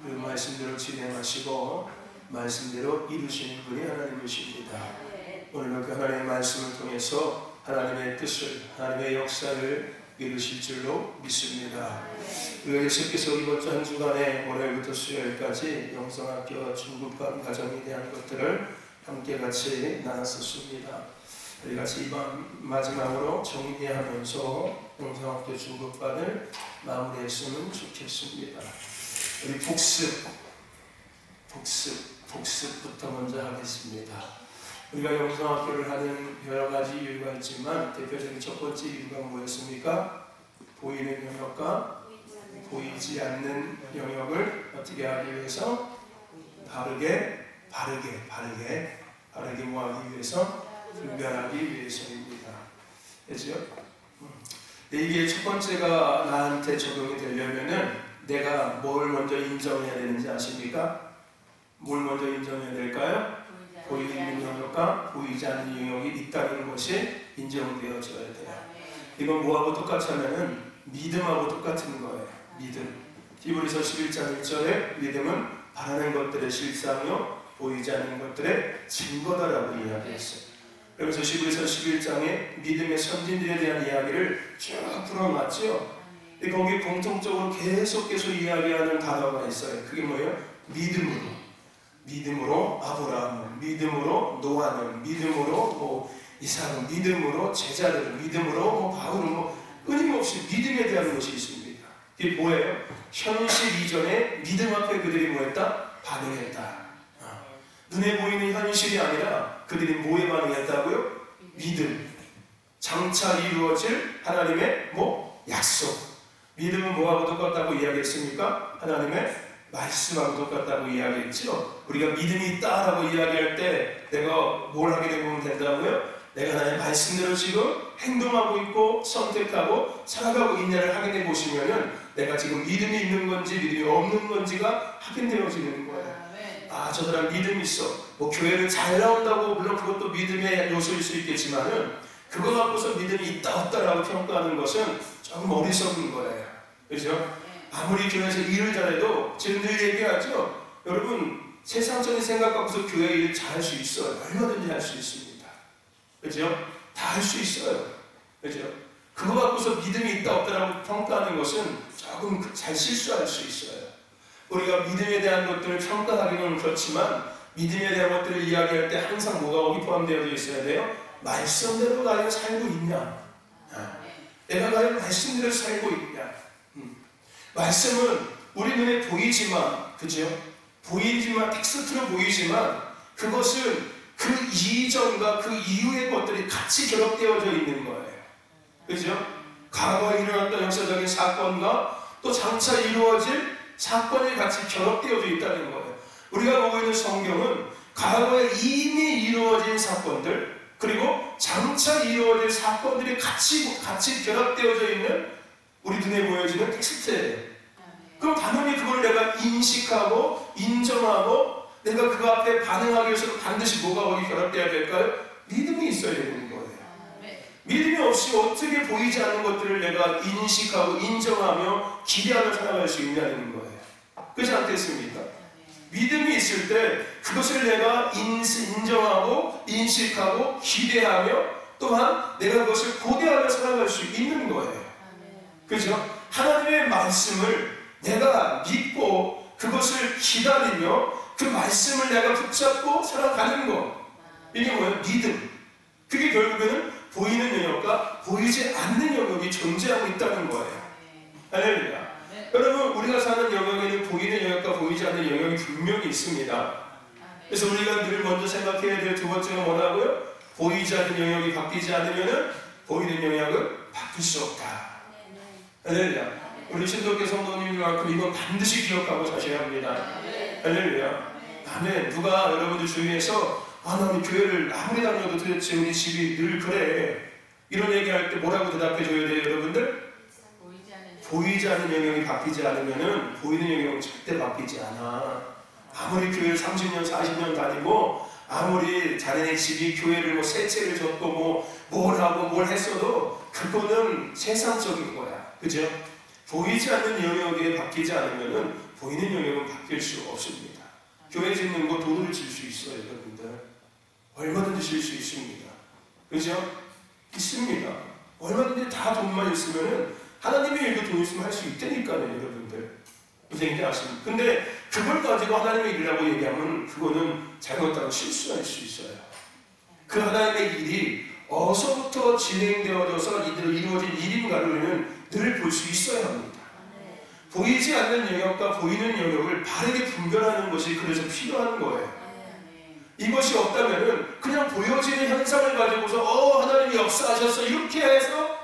그 말씀대로 진행하시고 말씀대로 이루시는 분이 하나님이십니다. 오늘도 그 하나님의 말씀을 통해서 하나님의 뜻을, 하나님의 역사를 이루실 줄로 믿습니다. 우리 예수께서 이번 주 한 주간에 월요일부터 수요일까지 영성학교 중급반 과정에 대한 것들을 함께 같이 나눴었습니다. 우리 같이 이번 마지막으로 정리하면서 영성학교 중급반을 마무리했으면 좋겠습니다. 우리 복습부터 먼저 하겠습니다. 우리가 영성학교를 하는 여러 가지 이유가 있지만 대표적인 첫 번째 이유가 뭐였습니까? 보이는 영역과 보이지 않는 영역을 어떻게 하기 위해서? 바르게 뭐하기 위해서? 분별하기 위해서입니다. 그렇죠? 이게 첫 번째가 나한테 적용이 되려면은 내가 뭘 먼저 인정해야 되는지 아십니까? 뭘 먼저 인정해야 될까요? 보이는 영역과 보이지 않는 영역이 있다는 것이 인정되어져야 돼요. 이건 뭐하고 똑같냐면은 믿음하고 똑같은 거예요. 믿음. 히브리서 11장 1절에 믿음은 바라는 것들의 실상이요 보이지 않는 것들의 증거다라고 이야기했어요. 그래서 히브리서 11장에 믿음의 선진들에 대한 이야기를 쭉 풀어놨죠. 거기 공통적으로 계속 이야기하는 단어가 있어요. 그게 뭐예요? 믿음으로 아브라함, 믿음으로 노아는, 믿음으로 이삭은, 믿음으로 제자들은, 믿음으로 바울은 끊임없이 믿음에 대한 것이 있습니다. 이게 뭐예요? 현실 이전에 믿음 앞에 그들이 뭐했다? 반응했다. 눈에 보이는 현실이 아니라 그들이 뭐에 반응했다고요? 믿음. 장차 이루어질 하나님의 약속. 믿음은 뭐하고 똑같다고 이야기했습니까? 하나님의 말씀하고 똑같다고 이야기했죠. 우리가 믿음이 있다라고 이야기할 때 내가 뭘 하게 되면 된다고요? 내가 하나님의 말씀대로 지금 행동하고 있고 선택하고 살아가고 있냐를 확인해 보시면은 내가 지금 믿음이 있는 건지 믿음이 없는 건지가 확인되어지는 거예요. 저 사람 믿음이 있어. 교회를 잘 나온다고 물론 그것도 믿음의 요소일 수 있겠지만은 그거 갖고서 믿음이 있다 없다라고 평가하는 것은 조금 어리석은 거예요. 그렇죠? 아무리 교회에서 일을 잘해도 지금 늘 얘기하죠. 여러분 세상적인 생각 갖고서 교회 일을 잘할 수 있어요. 얼마든지 할 수 있습니다. 그렇죠? 다 할 수 있어요. 그렇죠? 그거 갖고서 믿음이 있다 없다라고 평가하는 것은 조금 잘 실수할 수 있어요. 우리가 믿음에 대한 것들을 평가하기는 그렇지만 믿음에 대한 것들을 이야기할 때 항상 뭐가 거기 포함되어 있어야 돼요? 말씀대로 나가 살고 있냐? 내가 과연 말씀대로 살고 있냐? 말씀은 우리 눈에 보이지만, 그죠? 보이지만, 텍스트로 보이지만 그것은 그 이전과 그 이후의 것들이 같이 결합되어져 있는 거예요. 그죠? 과거에 일어났던 역사적인 사건과 또 장차 이루어질 사건이 같이 결합되어져 있다는 거예요. 우리가 보고 있는 성경은 과거에 이미 이루어진 사건들 그리고 장차 이루어질 사건들이 같이 결합되어져 있는 우리 눈에 보여지는 텍스트예요. 그럼 당연히 그걸 내가 인식하고 인정하고 내가 그 앞에 반응하기 위해서 반드시 뭐가 거기 결합되어야 될까요? 믿음이 있어야 되는 거예요. 믿음이 없이 어떻게 보이지 않는 것들을 내가 인식하고 인정하며 기대하며 살아갈 수 있냐는 거예요. 그렇지 않겠습니까? 믿음이 있을 때 그것을 내가 인정하고 인식하고 기대하며 또한 내가 그것을 고대하며 살아갈 수 있는 거예요. 그렇죠? 하나님의 말씀을 내가 믿고 그것을 기다리며 그 말씀을 내가 붙잡고 살아가는 것. 이게 뭐예요? 믿음. 그게 결국에는 보이는 영역과 보이지 않는 영역이 존재하고 있다는 거예요. 할렐루야. 여러분 우리가 사는 영역에는 보이는 영역과 보이지 않는 영역이 분명히 있습니다. 그래서 우리가 늘 먼저 생각해야 될 두 번째가 뭐라고요? 보이지 않는 영역이 바뀌지 않으면 보이는 영역은 바뀔 수 없다. 할렐루야. 우리 신도교 성도님들만큼 이건 반드시 기억하고 사셔야 합니다. 할렐루야. 아멘. 누가 여러분들 주위에서 나는 교회를 아무리 다녀도 도대체 우리 집이 늘 그래 이런 얘기할 때 뭐라고 대답해 줘야 돼요 여러분들? 보이지 않는 영역이 바뀌지 않으면 보이는 영역은 절대 바뀌지 않아. 아무리 교회를 30년 40년 다니고 아무리 자네네 집이 교회를 세 채를 줬고 뭘 하고 뭘 했어도 그거는 세상적인 거야. 그죠? 보이지 않는 영역에 바뀌지 않으면 보이는 영역은 바뀔 수 없습니다. 교회 짓는 거 돈으로 질 수 있어요, 여러분들. 얼마든지 질 수 있습니다. 그죠? 있습니다. 얼마든지 다 돈만 있으면은 하나님의 일도 돈 있으면 할 수 있다니까요, 여러분들. 선생님들 아십니까? 근데 그걸 가지고 하나님의 일이라고 얘기하면 그거는 잘못하고 실수할 수 있어요. 그 하나님의 일이 어디서부터 진행되어져서 이루어진 일인가를 늘 볼 수 있어야 합니다. 보이지 않는 영역과 보이는 영역을 바르게 분별하는 것이 그래서 필요한 거예요. 이것이 없다면은 그냥 보여지는 현상을 가지고서 하나님이 역사하셨어 이렇게 해서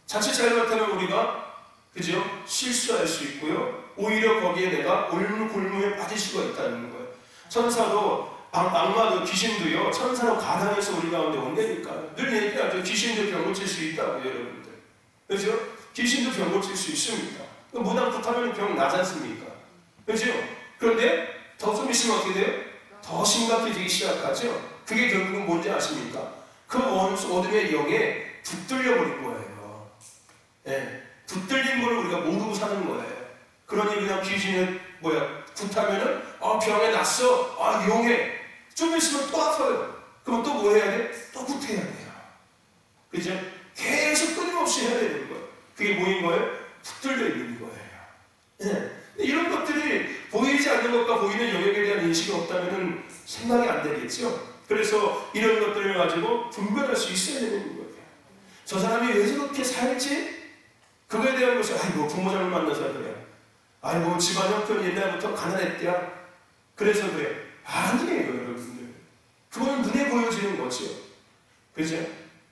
자칫 잘못하면 우리가 그죠? 실수할 수 있고요. 오히려 거기에 내가 골무에 빠질 수가 있다는 거예요. 천사도 악마도 귀신도요. 천사로 가당해서 우리 가운데 온다니까. 늘 얘기하죠. 귀신도 병 고칠 수 있다고요, 여러분들. 그죠? 귀신도 병 고칠 수 있습니다. 무당 굿하면 병 나지 않습니까? 그죠? 그런데 더 좀 있으면 어떻게 돼요? 더 심각해지기 시작하죠. 그게 결국은 뭔지 아십니까? 그 어둠의 영에 붙들려버린 거예요. 네. 붙들린 걸 우리가 모르고 사는 거예요. 그러니 그냥 귀신을 굿하면은 병에 났어. 용해. 좀 있으면 또 아파요. 그럼 또 뭐 해야 돼? 또 굿해야 돼요. 그죠? 계속 끊임없이 해야 되는 거예요. 그게 뭐인 거예요? 붙들려 있는 거예요. 네. 이런 것들이 보이지 않는 것과 보이는 영역에 대한 인식이 없다면 생각이 안 되겠죠. 그래서 이런 것들을 가지고 분별할 수 있어야 되는 거예요. 저 사람이 왜 저렇게 살지? 그거에 대한 것이 아이고 부모님을 만나서 그래. 아이고 집안 형편 옛날부터 가난했대야. 그래서 그래. 아니에요, 여러분들. 그거는 눈에 보여지는 거죠. 그죠?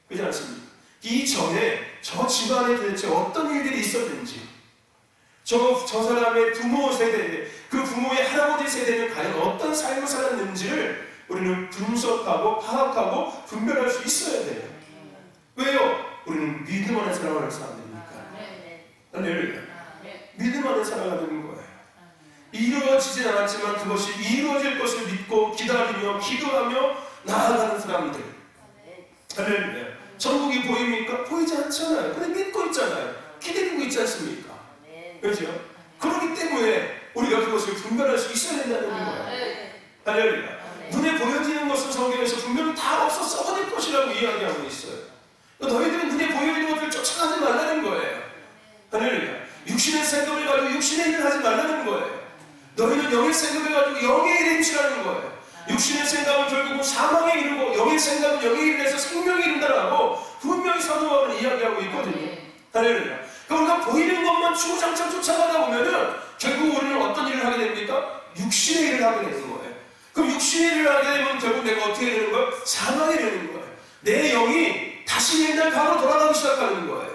그렇지 않습니까? 이전에 저 집안에 도대체 어떤 일들이 있었는지, 저 사람의 부모 세대, 그 부모의 할아버지 세대는 과연 어떤 삶을 살았는지를 우리는 분석하고 파악하고 분별할 수 있어야 돼요. 왜요? 우리는 믿음 안에 살아가는 사람들이니까. 할렐루야. 믿음 안에 살아가는 거예요. 이루어지진 않았지만 그것이 이루어질 것을 믿고 기다리며 기도하며 나아가는 사람들. 할렐루야. 천국이 보입니까? 보이지 않잖아요. 근데 믿고 있잖아요. 기다리고 있지 않습니까? 그렇죠? 그렇기 때문에 우리가 그것을 분별할 수 있어야 된다는 거예요. 할렐루야. 눈에 보여지는 것은 성경에서 분명히 다 없어 썩어질 것이라고 이야기하고 있어요. 너희들은 눈에 보여지는 것들을 쫓아가지 말라는 거예요. 할렐루야. 육신의 생각을 가지고 육신의 일을 하지 말라는 거예요. 너희는 영의 생각을 가지고 영의 일에 임치라는 거예요. 육신의 생각은 결국은 사망에 이르고 영의 생각은 영의 일을 해서 생명에 이른다라고 분명히 사도바울은 이야기하고 있거든요. 할렐루야. 그러니까 보이는 것만 주구장창 쫓아가다 보면은 결국 우리는 어떤 일을 하게 됩니까? 육신의 일을 하게 되는 거예요. 그럼 육신의 일을 하게 되면 결국 내가 어떻게 되는 거예요? 사망이 되는 거예요. 내 영이 다시 옛날 과거로 돌아가기 시작하는 거예요.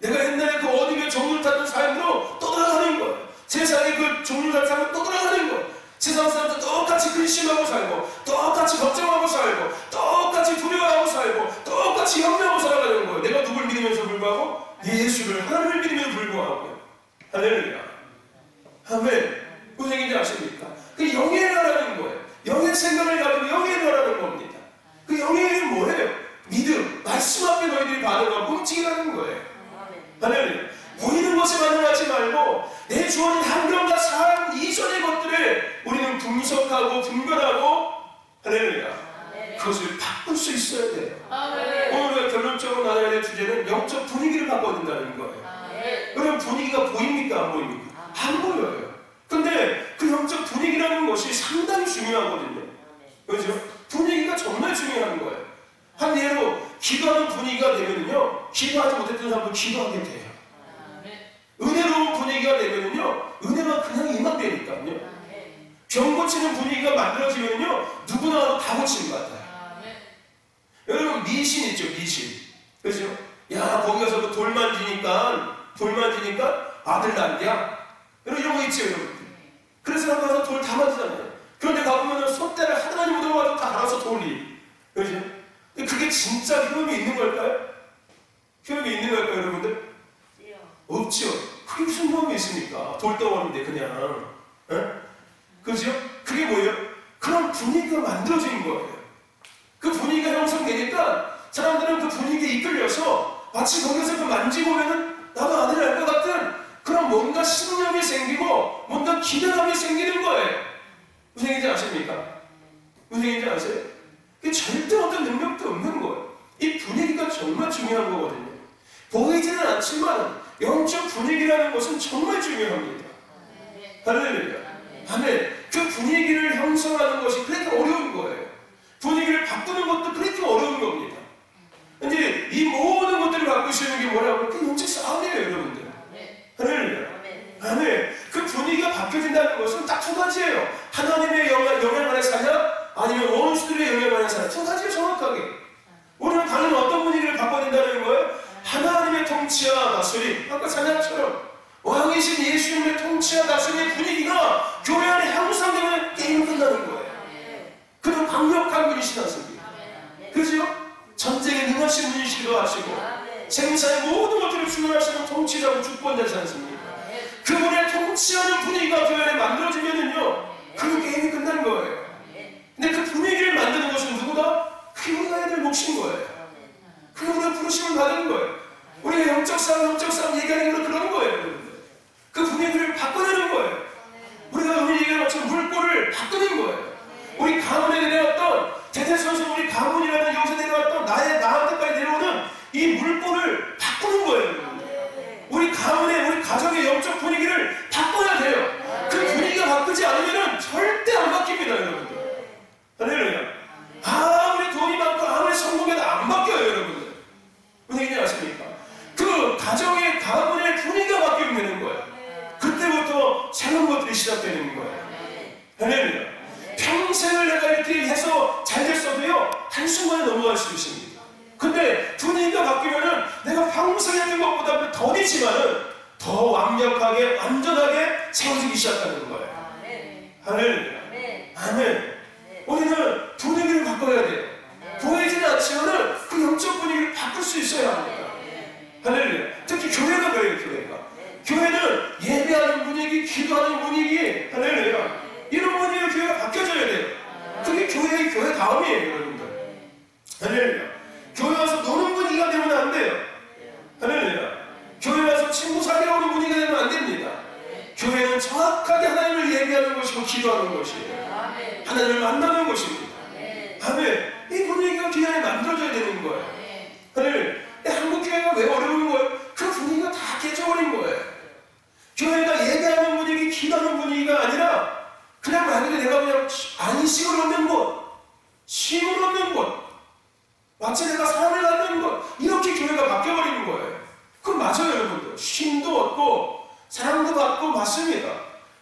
내가 옛날에 그 어둠의 종을 탔던 삶으로 또 돌아가는 거예요. 세상에 그 종을 탔던 삶으로 또 돌아가는 거예요. 세상 사람들 똑같이 근심하고 살고 똑같이 걱정하고 살고 똑같이 두려워하고 살고 똑같이 염려하고 살아가는 거예요. 내가 누굴 믿으면서 불구하고? 예수를, 하나님을 믿으면서 불구하고요. 할렐루야. 아멘. 무슨 얘기인지 아십니까? 그 영의 일하라는 거예요. 영의 생각을 가지고 영의 일하라는 겁니다. 그 영의 일은 뭐예요? 믿음, 말씀 앞에 너희들이 반응하고 움직이라는 거예요. 할렐루야. 보이는 것에 반응하지 말고 내 주어진 환경과 삶 이전의 것들을 우리는 분석하고 분별하고 할렐루야. 그것을 바꿀 수 있어야 돼요. 오늘 결론적으로 나눠야 될 주제는 영적 분위기를 바꿔야 된다는 거예요. 그럼 분위기가 보입니까? 안 보입니까? 안 보여요. 근데 그 영적 분위기라는 것이 상당히 중요하거든요. 그렇죠? 분위기가 정말 중요한 거예요. 한 예로 기도하는 분위기가 되면요, 기도하지 못했던 사람도 기도하게 돼요. 은혜로운 분위기가 되면요, 은혜가 그냥 임한다니까요. 병 고치는 분위기가 만들어지면요, 누구나 다 고치는 것 같아요. 여러분 미신 있죠, 미신. 그렇죠? 야, 거기 가서 그 돌 만지니까 아들 난대야. 이런 거 있죠, 여러분. 그래서 사람 가서 돌 다 만지잖아요. 그런데 가보면 손대를 하나님 묻어가지고 다 알아서 돌리. 그렇죠? 그게 진짜 효험이 있는 걸까요? 효험이 있는 걸까요, 여러분들? 없죠. 그게 무슨 효험이 있습니까? 돌덩어리인데 그냥. 그렇죠? 그게 뭐예요? 그런 분위기가 만들어진 거예요. 그 분위기가 형성되니까 사람들은 그 분위기에 이끌려서 마치 거기서 그 만지보면은 나도 아들이 알 것 같은 그런 뭔가 신념이 생기고 뭔가 기대감이 생기는 거예요. 무슨 얘기인지 아십니까? 무슨 얘기인지 아세요? 그게 절대 어떤 능력도 없는 거예요. 이 분위기가 정말 중요한 거거든요. 보이지는 않지만 영적 분위기라는 것은 정말 중요합니다. 할렐루야. 아멘. 그 분위기를 형성하는 것이 그렇게 어려운 거예요. 분위기를 바꾸는 것도 그렇게 어려운 겁니다. 근데 이 모든 것들을 바꾸시는 게 뭐라고? 그 영적 싸움이에요, 여러분들. 할렐루야. 아멘. 그 분위기가 바뀌어진다는 것은 딱 두 가지예요. 하나님의 영향 안에 사냐? 아니면 원수들의 영향 안에 사냐? 두 가지예요, 정확하게. 우리는 다른 어떤 분위기를 바꿔야 된다는 거예요? 하나님의 통치와 다스림, 아까 찬양처럼 왕이신 예수님의 통치와 다스림의 분위기가 교회 안에 향상되면 게임은 끝나는 거예요. 그런 강력한 분이시지 않습니까? 그죠? 전쟁에 능하신 분이시기도 하시고 생사의 모든 것들을 주관하시는 통치자고 주권자지 않습니까? 그분의 통치하는 분위기가 교회 안에 만들어지면은요, 그 게임이 끝난 거예요. 근데 그 분위기를 만드는 것은 누구다? 그게 우리가 해야 될 몫인 거예요. 그게 우리가 부르심을 받은 거예요. 우리가 영적 싸움 얘기하는 건 그런 거예요, 여러분들. 그 분위기를 바꿔내는 거예요. 우리가 오늘 얘기한 것처럼 물꼬를 바꾸는 거예요. 우리 가문에 내려왔던 대대선수 우리 가문이라는 여기서 내려왔던 나한테까지 내려오는 이 물꼬를 바꾸는 거예요, 여러분들. 우리 가문의 우리 가정의 영적 분위기를 바꿔야 돼요. 그 분위기가 바꾸지 않으면 절대 안 바뀝니다, 여러분들. 할렐루야. 아무리 돈이 많고 아무리 성공해도 안 바뀌어요, 여러분들. 무슨 얘기인지 아십니까? 그 가정의 가문의 분위기가 바뀌면 되는 거예요. 그때부터 새로운 것들이 시작되는 거예요. 할렐루야. 평생을 내가 이렇게 해서 잘 됐어도요, 한순간에 넘어갈 수 있습니다. 근데 분위기가 바뀌면은 내가 평생 했던 것보다 덜이지만은 더 완벽하게, 완전하게 세워지기 시작하는 거예요. 할렐루야. 아멘. 우리는 분위기를 바꿔야 돼요. 보이지는 않지만은 그 영적 분위기를 바꿀 수 있어야 합니다. 할렐루야. 특히 교회가 그래요, 교회가. 교회는 예배하는 분위기, 기도하는 분위기, 할렐루야. 이런 분위기로 교회가 바뀌어져야 돼요. 그게 교회의 교회 다음이에요, 여러분들. 할렐루야. 교회 와서 노는 분위기가 되면 안 돼요. 할렐루야. 교회 와서 친구 사귀러 오는 분위기가 되면 안 됩니다. 교회는 정확하게 하나님을 예배하는 것이고 기도하는 것이에요. 하나님을 만나는 것입니다. 아멘. 이 분위기가 교회 안에 만들어져야 되는 거예요. 할렐루야. 한국 교회가 왜 어려운 거예요? 그 분위기가 다 깨져버린 거예요. 교회가 예배하는 분위기, 기도하는 분위기가 아니라 그냥 만약에 내가 그냥 안식을 얻는 곳, 쉼을 얻는 곳, 마치 내가 삶을 갖는 곳, 이렇게 교회가 바뀌어버리는 거예요. 그건 맞아요, 여러분들. 쉼도 얻고 사랑도 받고 맞습니다.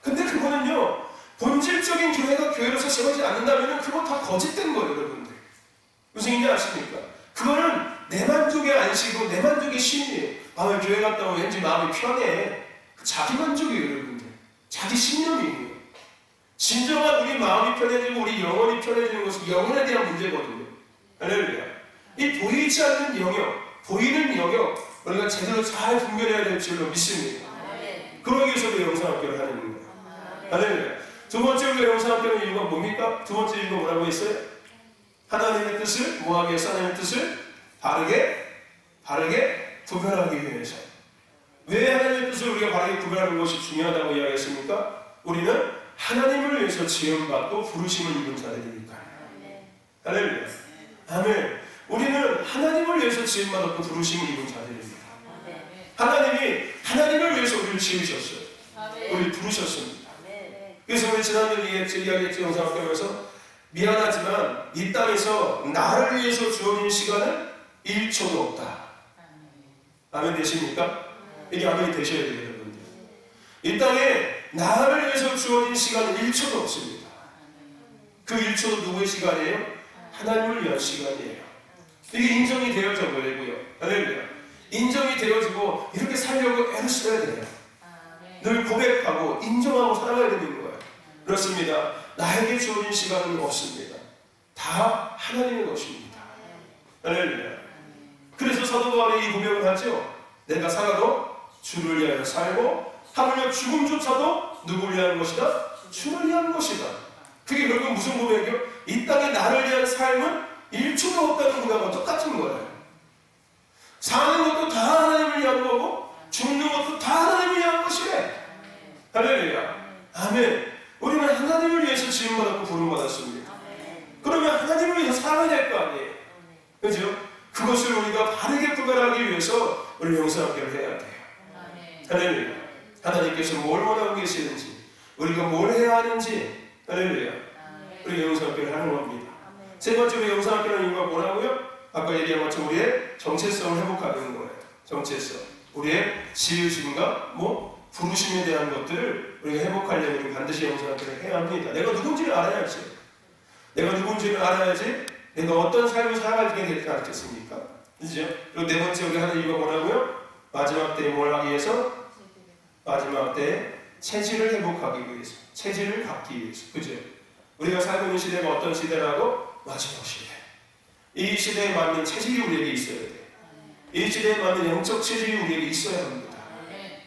근데 그거는요, 본질적인 교회가 교회로서 세워지지 않는다면 그건 다 거짓된 거예요, 여러분들. 무슨 얘기인지 아십니까? 그거는 내 만족의 안식이고 내 만족의 쉼이에요. 왜 교회 갔다 오면 왠지 마음이 편해. 자기 만족이에요, 여러분들. 자기 신념이에요. 진정한 우리 마음이 편해지고 우리 영혼이 편해지는 것은 영혼에 대한 문제거든요. 할렐루야. 이 보이지 않는 영역, 보이는 영역, 우리가 제대로 잘 분별해야 될 줄로 믿습니다. 그러기 위해서 우리 영상학교를 하는 거예요. 할렐루야. 두 번째 우리가 영상학교는 이유가 뭡니까? 두 번째 이유가 뭐라고 했어요? 하나님의 뜻을 뭐하기 위해서? 하나님의 뜻을 바르게 구별하기 위해서. 왜 하나님의 뜻을 우리가 바르게 구별하는 것이 중요하다고 이야기했습니까? 우리는 하나님을 위해서 지음받고 부르심을 입은 자들이니까요. 할렐루야. 아멘. 우리는 하나님을 위해서 지음받았고 부르심을 입은 자들입니다. 하나님이 하나님을 위해서 우리를 지으셨어요. 우리를 부르셨습니다. 그래서 우리 지난번에 이야기했죠, 영상학교에서. 미안하지만 이 땅에서 나를 위해서 주어진 시간은 1초도 없다. 아멘 되십니까? 이게 아멘이 되셔야 돼요, 여러분들. 이 땅에 나를 위해서 주어진 시간은 1초도 없습니다. 그 1초도 누구의 시간이에요? 하나님을 위한 시간이에요. 이게 인정이 되어져 버리고요. 할렐루야. 인정이 되어지고 이렇게 살려고 애를 써야 돼요. 늘 고백하고 인정하고 살아가야 되는 거예요. 그렇습니다. 나에게 주어진 시간은 없습니다. 다 하나님의 것입니다. 할렐루야. 그래서 사도 바울이 이 고백을 하죠. 내가 살아도 주를 위하여 살고 하물며 죽음조차도 누구를 위한 것이다? 주를 위한 것이다. 그게 결국 무슨 고백이요? 이 땅에 나를 위한 삶은 1초도 없다는 고백과 똑같은 거예요. 사는 것도 다 하나님을 위한 거고 죽는 것도 다 하나님을 위한 것이다. 할렐루야. 아멘. 우리는 하나님을 위해서 지음받았고 부름받았습니다. 그러면 하나님을 위해서 살아야 될 거 아니에요. 그죠? 그것을 우리가 바르게 구별하기 위해서 우리 영성학교를 해야 돼요. 할렐루야. 하나님께서 뭘 원하고 계시는지, 우리가 뭘 해야 하는지, 할렐루야. 우리 영성학교를 하는 겁니다. 세 번째로 영성학교는 이유가 뭐라고요? 아까 얘기한 것처럼 우리의 정체성을 회복하는 거예요. 정체성. 우리의 지으심과 부르심에 대한 것들을 우리가 회복하려면 반드시 영성학교를 해야 합니다. 내가 누군지를 알아야지. 내가 누군지를 알아야지 내가 어떤 삶을 살아가게 될지 알겠습니까? 그죠? 그리고 네 번째 우리 하는 이유가 뭐라고요? 마지막 때에 뭘 하기 위해서? 마지막 때에 체질을 회복하기 위해서. 체질을 갖기 위해서. 그죠? 우리가 살고 있는 시대가 어떤 시대라고? 마지막 시대. 이 시대에 맞는 체질이 우리에게 있어야 돼요. 이 시대에 맞는 영적 체질이 우리에게 있어야 합니다.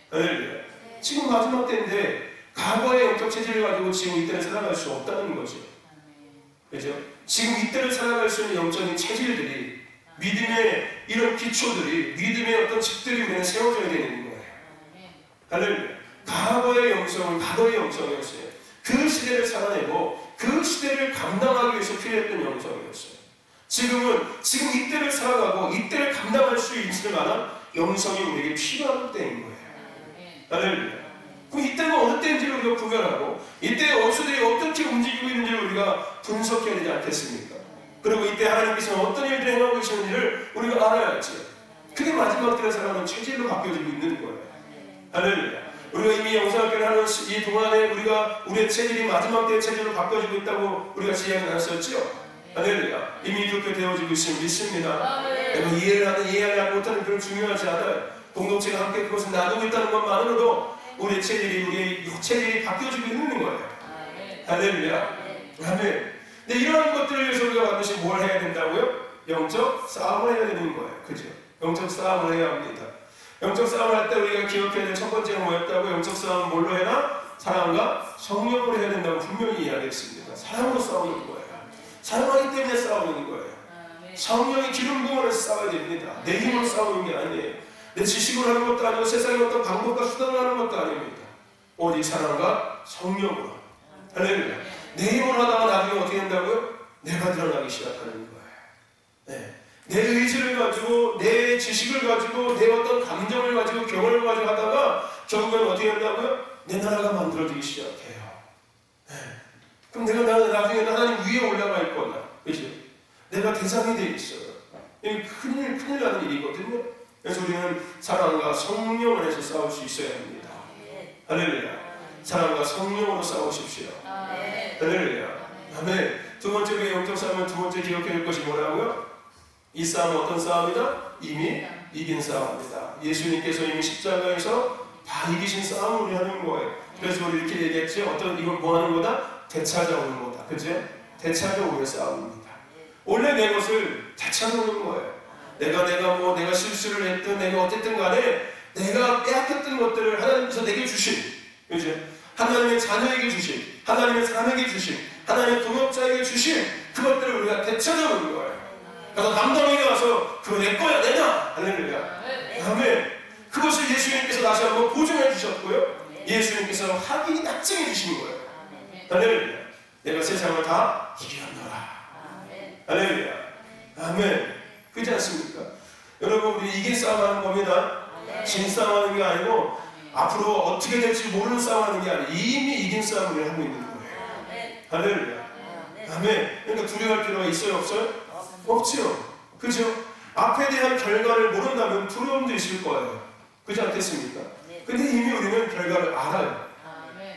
할렐루야. 지금 마지막 때인데 과거의 영적 체질을 가지고 지금 이때를 살아갈 수 없다는 거죠. 그죠? 지금 이때를 살아갈 수 있는 영적인 체질들이, 믿음의 이런 기초들이, 믿음의 어떤 집들이 우리는 세워져야 되는 거예요. 할렐루야. 과거의 영성은 과거의 영성이었어요. 그 시대를 살아내고 그 시대를 감당하기 위해서 필요했던 영성이었어요. 지금 이때를 살아가고 이때를 감당할 수 있을 만한 영성이 우리에게 필요한 때인 거예요. 할렐루야. 그럼 이때가 어느 때인지를 우리가 구별하고 이때 어수들이 어떻게 움직이고 있는지를 우리가 분석해야 되지 않겠습니까? 그리고 이때 하나님께서는 어떤 일들을 행하고 계시는지를 우리가 알아야지. 그게 마지막 때를 살아가는 체질로 바뀌어지고 있는 거예요. 할렐루야. 우리가 이미 영성학교를 하는 이 동안에 우리의 체질이 마지막 때의 체질로 바뀌어지고 있다고 우리가 이야기 나눴었죠? 할렐루야. 이미 그렇게 되어지고 있음을 믿습니다. 내가 이해하지 못하는 그런 중요하지 않아요. 공동체가 함께 그것을 나누고 있다는 것만으로도 우리의 체질이 바뀌어지고 있는 거예요. 할렐루야. 아멘. 근데 이러한 것들을 위해서 우리가 반드시 뭘 해야 된다고요? 영적 싸움을 해야 되는 거예요. 그죠? 영적 싸움을 해야 합니다. 영적 싸움을 할 때 우리가 기억해야 될 첫 번째는 뭐였다고? 영적 싸움은 뭘로 해나? 사랑과 성령으로 해야 된다고 분명히 이야기했습니다. 사랑으로 싸우는 거예요. 사랑하기 때문에 싸우는 거예요. 성령의 기름 부음으로 싸워야 됩니다. 내 힘으로 싸우는 게 아니에요. 내 지식으로 하는 것도 아니고 세상의 어떤 방법과 수단으로 하는 것도 아닙니다. 오직 사랑과 성령으로. 할렐루야. 내 힘으로 하다가 나중에 어떻게 된다고요? 내가 드러나기 시작하는 거예요. 네. 내 의지를 가지고, 내 지식을 가지고, 내 어떤 감정을 가지고, 경험을 가지고 하다가 결국엔 어떻게 한다고요? 내 나라가 만들어지기 시작해요. 네. 그럼 내가 나중에 하나님 위에 올라가 있거나, 그죠? 내가 대상이 되어 있어요. 이게 큰일 나는 일이거든요. 그래서 우리는 사랑과 성령 안에서 싸울 수 있어야 합니다. 할렐루야. 사랑과 성령으로 싸우십시오. 할렐루야. 아멘. 두 번째 우리의 영적 싸움은 두 번째 기억해야 할 것이 뭐라고요? 이 싸움은 어떤 싸움이다? 이미 이긴 싸움이다. 예수님께서 이미 십자가에서 다 이기신 싸움을 우리 하는 거예요. 그래서 우리 이렇게 얘기했지. 이건 뭐 하는 거다? 되찾아오는 거다. 그죠? 되찾아오는 싸움입니다. 원래 내 것을 되찾아오는 거예요. 내가 실수를 했든 내가 어쨌든 간에 내가 빼앗겼던 것들을 하나님께서 내게 주신, 그죠? 하나님의 자녀에게 주신, 하나님의 사람에게 주신, 하나님의 동역자에게 주신 그것들을 우리가 되찾아오는 거예요. 그래서 담당에게 와서 그거 내 거야, 내놔! 할렐루야. 아멘. 그것을 예수님께서 다시 한번 보증해 주셨고요. 예수님께서 확인이 낙증해 주신 거예요. 할렐루야. 내가 세상을 다 이겼노라. 할렐루야. 아멘. 그렇지 않습니까? 여러분, 우리 이긴 싸움하는 겁니다. 진 싸움하는 게 아니고 앞으로 어떻게 될지 모르는 싸움하는 게 아니고 이미 이긴 싸움을 하고 있는 거예요. 할렐루야. 아멘. 그러니까 두려워할 필요가 있어요, 없어요? 없죠. 그죠? 앞에 대한 결과를 모른다면 두려움도 있을 거예요. 그렇지 않겠습니까? 근데 이미 우리는 결과를 알아요.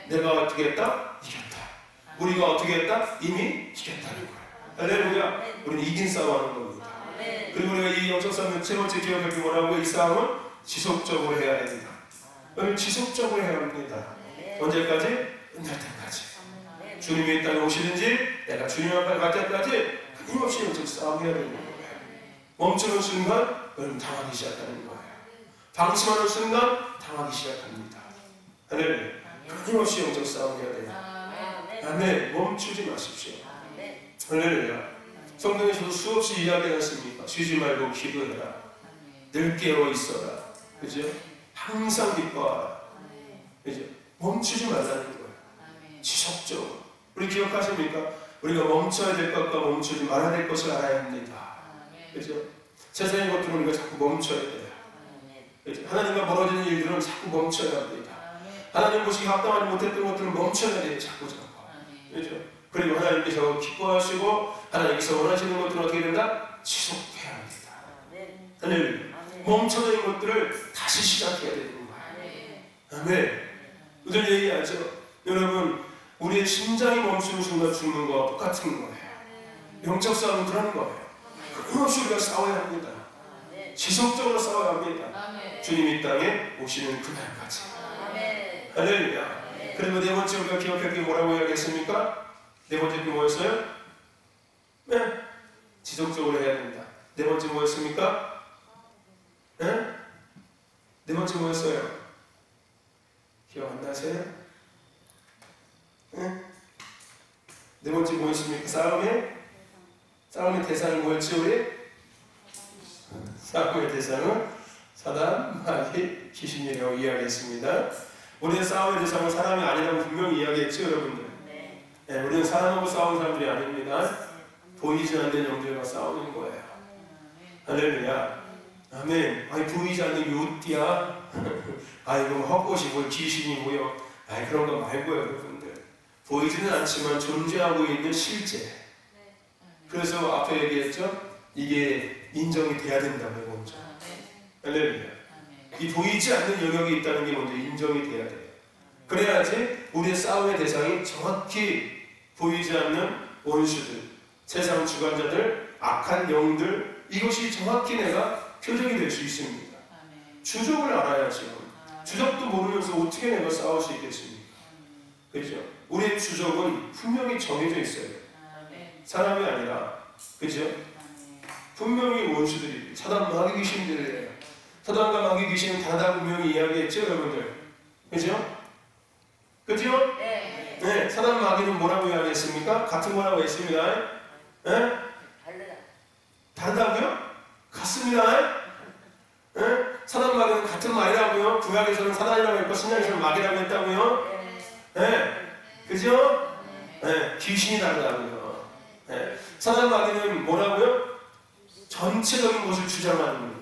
내가 어떻게 했다? 이겼다. 우리가 어떻게 했다? 이미 이겼다는 거예요. 할렐루야. 우리는 이긴 싸움하는 겁니다. 그리고 우리가 이 영적 싸움은 세 번째 기억할 게 뭐라고? 이 싸움은 지속적으로 해야 됩니다. 지속적으로 해야 합니다. 언제까지? 끝날 때까지. 주님이 이 땅에 오시든지 내가 주님 앞에 갈 때까지 끊임없이 영적 싸움해야 되는 거예요. 멈추는 순간 여러분 당하기 시작하는 거예요. 방심하는 순간 당하기 시작합니다. 할렐루야. 끊임없이 영적 싸움해야 돼요. 아멘. 멈추지 마십시오. 할렐루야. 성경에서도 수없이 이야기를 했습니까? 쉬지 말고 기도해라. 늘 깨어 있어라. 그죠? 항상 기뻐하라. 그죠? 멈추지 말라는 거예요. 지속적으로. 우리 기억하십니까? 우리가 멈춰야 될 것과 멈추지 말아야 될 것을 알아야 합니다. 그렇죠? 세상의 것들은 우리가 자꾸 멈춰야 돼요. 그렇죠? 하나님과 멀어지는 일들은 자꾸 멈춰야 합니다. 하나님 보시기 합당하지 못했던 것들은 멈춰야 돼요. 자꾸. 그렇죠? 그리고 하나님께서 기뻐하시고 하나님께서 원하시는 것들은 어떻게 된다? 지속해야 합니다. 할렐루야. 멈춰져 있는 것들을 다시 시작해야 되는 거예요. 아멘. 우리들 얘기하죠. 여러분, 우리의 심장이 멈추는 순간 죽는 거와 똑같은 거예요. 영적 싸움은 그런 거예요. 끊임없이 우리가 싸워야 합니다. 지속적으로 싸워야 합니다. 주님 이 땅에 오시는 그날까지. 할렐루야. 그리고 네 번째 우리가 기억할 게 뭐라고 이야기했습니까? 네 번째 게 뭐였어요? 네. 지속적으로 해야 된다. 네 번째 뭐였습니까? 네? 네 번째 뭐였어요? 기억 안 나세요? 네? 네 번째 뭐였습니까? 싸움의 대상이 뭐였지 우리? 싸움의 대상은 사단, 마귀, 귀신이라고 이야기했습니다. 우리는 싸움의 대상은 사람이 아니라고 분명히 이야기했죠, 여러분들. 네, 우리는 사람하고 싸우는 사람들이 아닙니다. 보이지 않는 영들과 싸우는 거예요. 할렐루야. 아멘. 아니 보이지 않는 요띠야. 아이고 헛것이 뭐 귀신이 뭐요. 아이 그런 거 말고요, 여러분들. 보이지는 않지만 존재하고 있는 실제. 그래서 앞에 얘기했죠. 이게 인정이 돼야 된다고요, 먼저. 할렐루야. 이 보이지 않는 영역이 있다는 게 먼저 인정이 돼야 돼요. 그래야지 우리의 싸움의 대상이 정확히 보이지 않는 원수들, 세상 주관자들, 악한 영들, 이것이 정확히 내가 표적이 될 수 있습니다. 주적을 알아야죠. 주적도 모르면서 어떻게 내가 싸울 수 있겠습니까? 그렇죠? 우리의 주적은 분명히 정해져 있어요. 사람이 아니라, 그렇죠? 분명히 원수들이 사단 마귀 귀신들이에요. 사단과 마귀 귀신은 다다 분명히 이야기했죠, 여러분들. 그렇죠? 그렇죠? 네. 사단 마귀는 뭐라고 이야기했습니까? 같은 거라고 했습니다. 네? 다르다고요? 같습니다. 네? 사단 마귀는 같은 말이라고요. 구약에서는 사단이라고 했고 신약에서는 마귀라고 했다고요. 네. 그죠? 네. 귀신이 다르다고요. 네. 사단 마귀는 뭐라고요? 전체적인 것을 주장하는 거예요.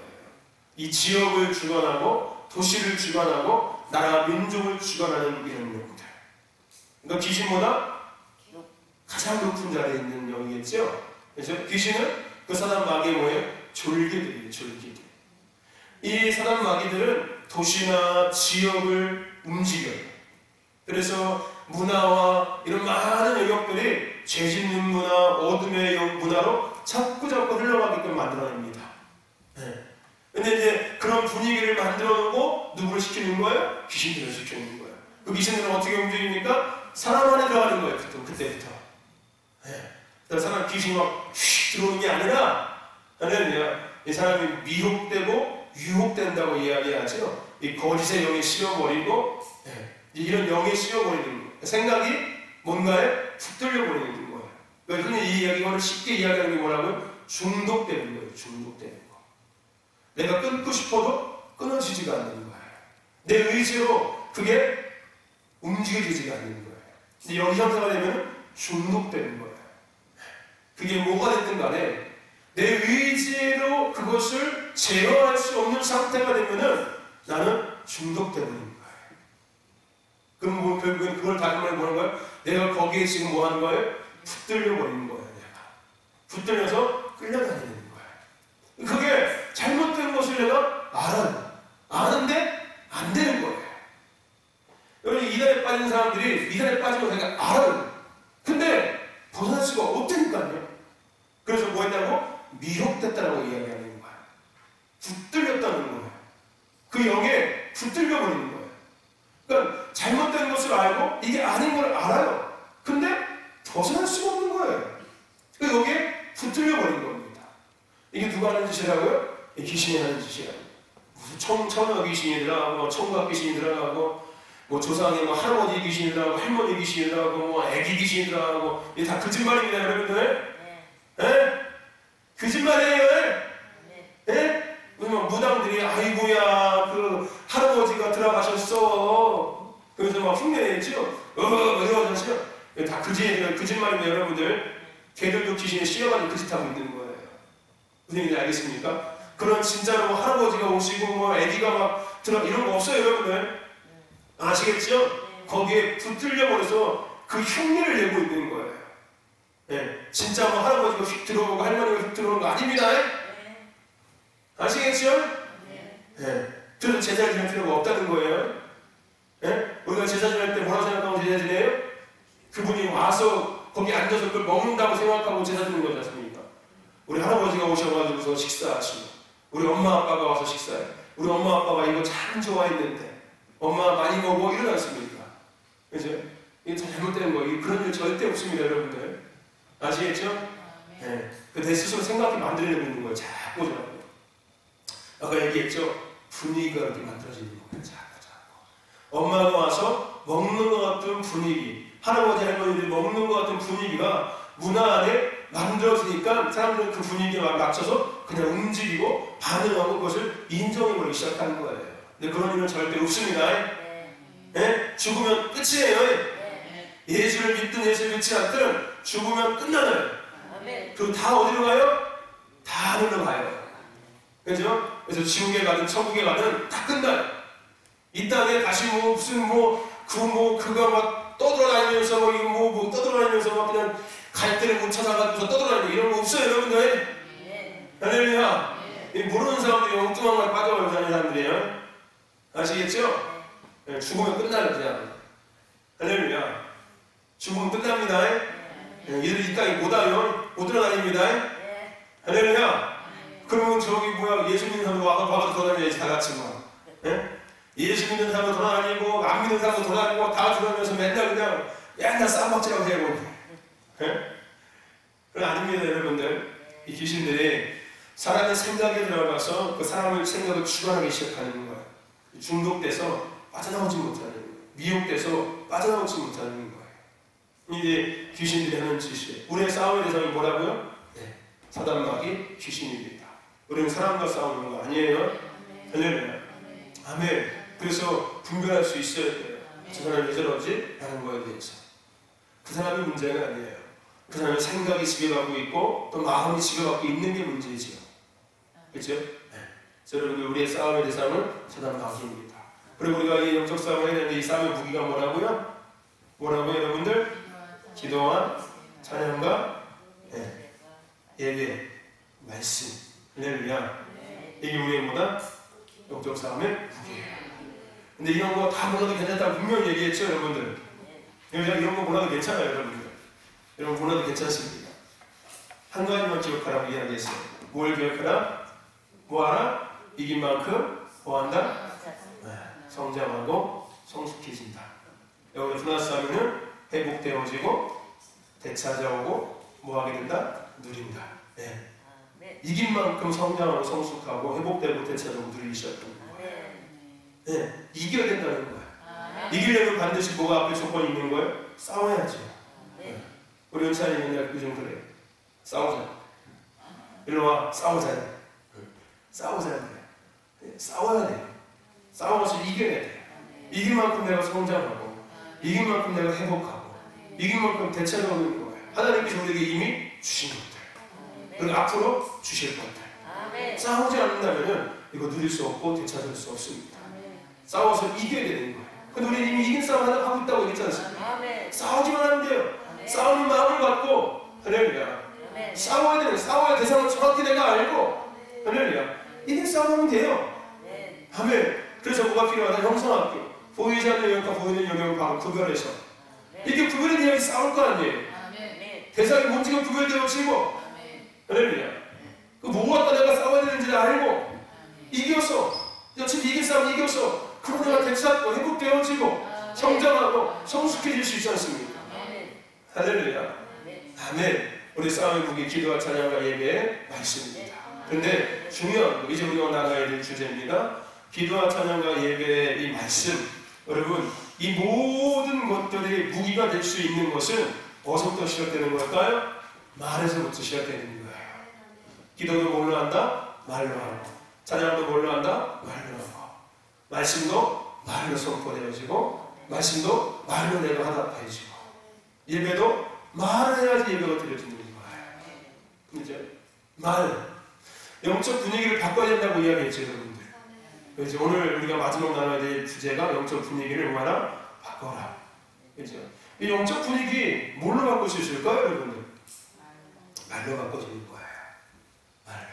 이 지역을 주관하고 도시를 주관하고 나라 민족을 주관하는 이런 영들. 그러니까 귀신보다 가장 높은 자리에 있는 영이겠죠. 그렇죠? 귀신은 그 사단 마귀의 뭐예요? 졸개들이에요. 졸개들. 이 사단 마귀들은 도시나 지역을 움직여요. 그래서 문화와 이런 많은 영역들이 죄 짓는 문화, 어둠의 문화로 자꾸 흘러가게끔 만들어냅니다. 네. 근데 이제 그런 분위기를 만들어놓고 누구를 시키는 거예요? 귀신들을 시키는 거예요. 그 귀신들은 어떻게 움직입니까? 사람 안에 들어가는 거예요. 그때부터. 네. 사람 귀신이 막 휙 들어오는 게 아니라 이 사람이 미혹되고 유혹된다고 이야기하죠. 이 거짓의 영에 씌워버리고 이런 영에 씌워버리는 거예요. 생각이 뭔가에 붙들려버리는 거예요. 그러니까 흔히 이 이야기를 쉽게 이야기하는 게 뭐라고요? 중독되는 거예요. 중독되는 거. 내가 끊고 싶어도 끊어지지가 않는 거예요. 내 의지로 그게 움직여지지가 않는 거예요. 근데 여기 형태가 되면 중독되는 거예요. 그게 뭐가 됐든 간에 내 의지로 그것을 제어할 수 없는 상태가 되면은 나는 중독되는 거예요. 그럼 뭐 결국엔 그걸 다른 말로 뭐하는 거예요? 내가 거기에 지금 뭐 하는 거예요? 붙들려 버리는 거예요. 내가 붙들려서 끌려다니는 거예요. 그게 잘못된 것을 내가 아는데 안 되는 거예요. 여러분 이단에 빠진 사람들이 이단에 빠지고 자기가 알아요. 근데 벗어날 수가 없다니까요. 그래서 뭐 했다고? 미혹됐다라고 이야기하는 거예요. 붙들렸다는 거예요. 그 영에 붙들려버리는 거예요. 그러니까 잘못된 것을 알고 이게 아닌 걸 알아요. 근데 벗어날 수가 없는 거예요. 그러니까 여기에 붙들려버린 겁니다. 이게 누가 하는 짓이라고요? 귀신이 하는 짓이라고. 무슨 처녀 귀신이 들어가고 청각 귀신이 들어가고 뭐 조상의 뭐 할아버지 귀신이 들어가고 할머니 귀신이 들어가고 뭐 애기 귀신이 들어가고 이게 다 거짓말입니다, 여러분들. 예? 거짓말이에요. 예? 무당들이 아이고야 그 할아버지가 들어가셨어. 그래서 막 흉내내죠. 이러면서 다 거짓말인데 여러분들, 걔들도 귀신에 씌어가지고 그 짓 하고 있는 거예요. 무슨 얘기인지 알겠습니까? 그런 진짜로 뭐 할아버지가 오시고 뭐 애기가 막 들어 이런 거 없어요, 여러분들. 아시겠죠? 거기에 붙들려 버려서 그 흉내를 내고 있는 거예요. 네. 진짜 뭐 할아버지가 휙 들어오고 할머니가 휙 들어오는 거 아닙니다. 아시겠죠? 네. 그래서 제사를 지낼 필요가 없다는 거예요. 네? 우리가 제사 지낼 때 뭐라고 생각하고 제사 지내요? 그분이 와서 거기 앉아서 그걸 먹는다고 생각하고 제사 지내는 거지 않습니까? 우리 할아버지가 오셔가지고서 식사하시고, 우리 엄마 아빠가 와서 식사해. 우리 엄마 아빠가 이거 참 좋아했는데 엄마 많이 먹어 이러지 않습니까? 그죠? 이게 잘못된 거예요. 그런 일 절대 없습니다, 여러분들. 아시겠죠? 네. 내 스스로 생각이 만들어내고 있는 거예요. 자꾸. 아까 얘기했죠? 분위기가 이렇게 만들어지는 거예요. 자꾸. 엄마가 와서 먹는 것 같은 분위기, 할아버지 할머니들이 먹는 것 같은 분위기가 문화 안에 만들어지니까 사람들은 그 분위기에 맞춰서 그냥 움직이고 반응하고 그것을 인정해버리기 시작하는 거예요. 근데 그런 일은 절대 없습니다. 네? 죽으면 끝이에요. 예수를 믿든 예수를 믿지 않든 죽으면 끝나는. 그리고 다 어디로 가요? 다 하늘로 가요. 그죠? 그래서 지옥에 가든 천국에 가든 다 끝나요. 이 땅에 다시 그거 막 떠돌아다니면서 떠돌아다니면서 막 그냥 갈 데를 못 찾아가지고 떠돌아다니고 이런 거 없어요, 여러분들. 할렐루야. 모르는 사람들이 엉뚱한 걸 빠져가고 사는 사람들이에요. 아시겠죠? 네, 죽으면 끝나요, 그냥. 할렐루야. 죽으면 끝납니다. 네, 얘들이 이 땅에 못 와요. 못 돌아다닙니다. 할렐루야. 그러면 예수 믿는 사람도 와서 돌아다녀야지, 다 같이 막. 네? 예수 믿는 사람도 돌아다니고, 안 믿는 사람도 돌아다니고, 다 돌아다니면서 맨날 싸움박질하고 해요. 네? 그건 아닙니다, 여러분들. 이 귀신들이 사람의 생각에 들어가서 그 사람의 생각을 주관하기 시작하는 거예요. 중독돼서 빠져나오지 못하는 거예요. 미혹돼서 빠져나오지 못하는 거예요. 이게 귀신들이 하는 짓이에요. 우리의 싸움의 대상이 뭐라고요? 네. 사단마귀 귀신입니다. 우리는 사람과 싸우는 거 아니에요. 할렐루야. 아멘. 그래서 분별할 수 있어야 돼요. 저 사람이 왜 저러지? 라는 거에 대해서. 그 사람이 문제가 아니에요. 그 사람의 생각이 지배받고 있고 또 마음이 지배받고 있는 게 문제지요. 그렇죠? 네. 여러분들, 우리의 싸움의 대상은 사단마귀입니다. 그리고 우리가 이 영적 싸움을 해야 되는데 이 싸움의 무기가 뭐라고요? 뭐라고요, 여러분들? 기도와 찬양과 예배, 말씀. 할렐루야. 이게 우리의 뭐다? 영적 싸움의 무기예요. 근데 이런 거 다 몰라도 괜찮다고 분명히 얘기했죠, 여러분들. 이런 거 몰라도 괜찮아요, 여러분들. 여러분 몰라도 괜찮습니다. 한 가지만 기억하라고 이야기했어요. 뭘 기억하라? 뭐하라? 이긴 만큼 뭐한다? 성장하고 성숙해진다. 여기 플러스 하면은 회복되어지고 되찾아오고 뭐하게 된다? 누린다. 네. 이긴 만큼 성장하고 성숙하고 회복되고 되찾아오고 누리기 시작합니다. 네. 이겨야 된다는 거야. 이기려면 반드시 뭐가 앞에 조건이 있는 거예요? 싸워야죠. 우리 은찬이 맨날 요즘 그래요. 싸우자. 일로 와. 싸우자. 싸우자. 싸워야 돼. 싸워서 이겨야 돼. 이길 만큼 내가 성장하고, 이길 만큼 내가 회복하고, 이길 만큼 되찾아오는 거예요. 하나님께서 우리에게 이미 주신 것들, 그리고 앞으로 주실 것들. 싸우지 않는다면 이거 누릴 수 없고 되찾을 수 없습니다. 싸워서 이겨야 되는 거예요. 근데 우리는 이미 이긴 싸움 하고 있다고 얘기했지 않습니까? 싸우지만 하면 돼요. 싸우는 마음을 갖고, 할렐루야. 싸워야 돼요. 싸워야 대상을 정확히 내가 알고, 할렐루야. 이긴 싸움하면 돼요. 아멘. 그래서 뭐가 필요하다? 형성학교. 보이지 않는 영역과 보이는 영역을 바로 구별해서. 이게 구별이 되어야 싸울 거 아니에요. 대상이 뭔지가 구별되어지고, 할렐루야. 뭐 갖다 내가 싸워야 되는지를 알고, 이겨서, 어차피 이길 싸움 이겨서, 그러고 내가 되찾고, 회복되어지고, 성장하고, 성숙해질 수 있지 않습니까? 할렐루야. 아멘. 우리 싸움의 무기, 기도와 찬양과 예배의 말씀입니다. 근데 중요한 거, 이제 우리가 나가야 될 주제입니다. 기도와 찬양과 예배의 이 말씀. 여러분, 이 모든 것들이 무기가 될 수 있는 것은 어디서부터 시작되는 걸까요? 말에서부터 시작되는 거예요. 기도도 뭘로 한다? 말로 하고. 찬양도 뭘로 한다? 말로 하고. 말씀도 말로 선포되어지고 말씀도 말로 내가 화답해지고, 예배도 말을 해야지 예배가 드려지는 거예요. 그죠? 말. 영적 분위기를 바꿔야 된다고 이야기했죠, 여러분들. 그래서 오늘 우리가 마지막 나눠야 될 주제가 영적 분위기를 얼마나 바꿔라. 그죠? 이 영적 분위기 뭘로 바꿀 수 있을까요, 여러분들? 말로 바꿔주는 거예요. 말로.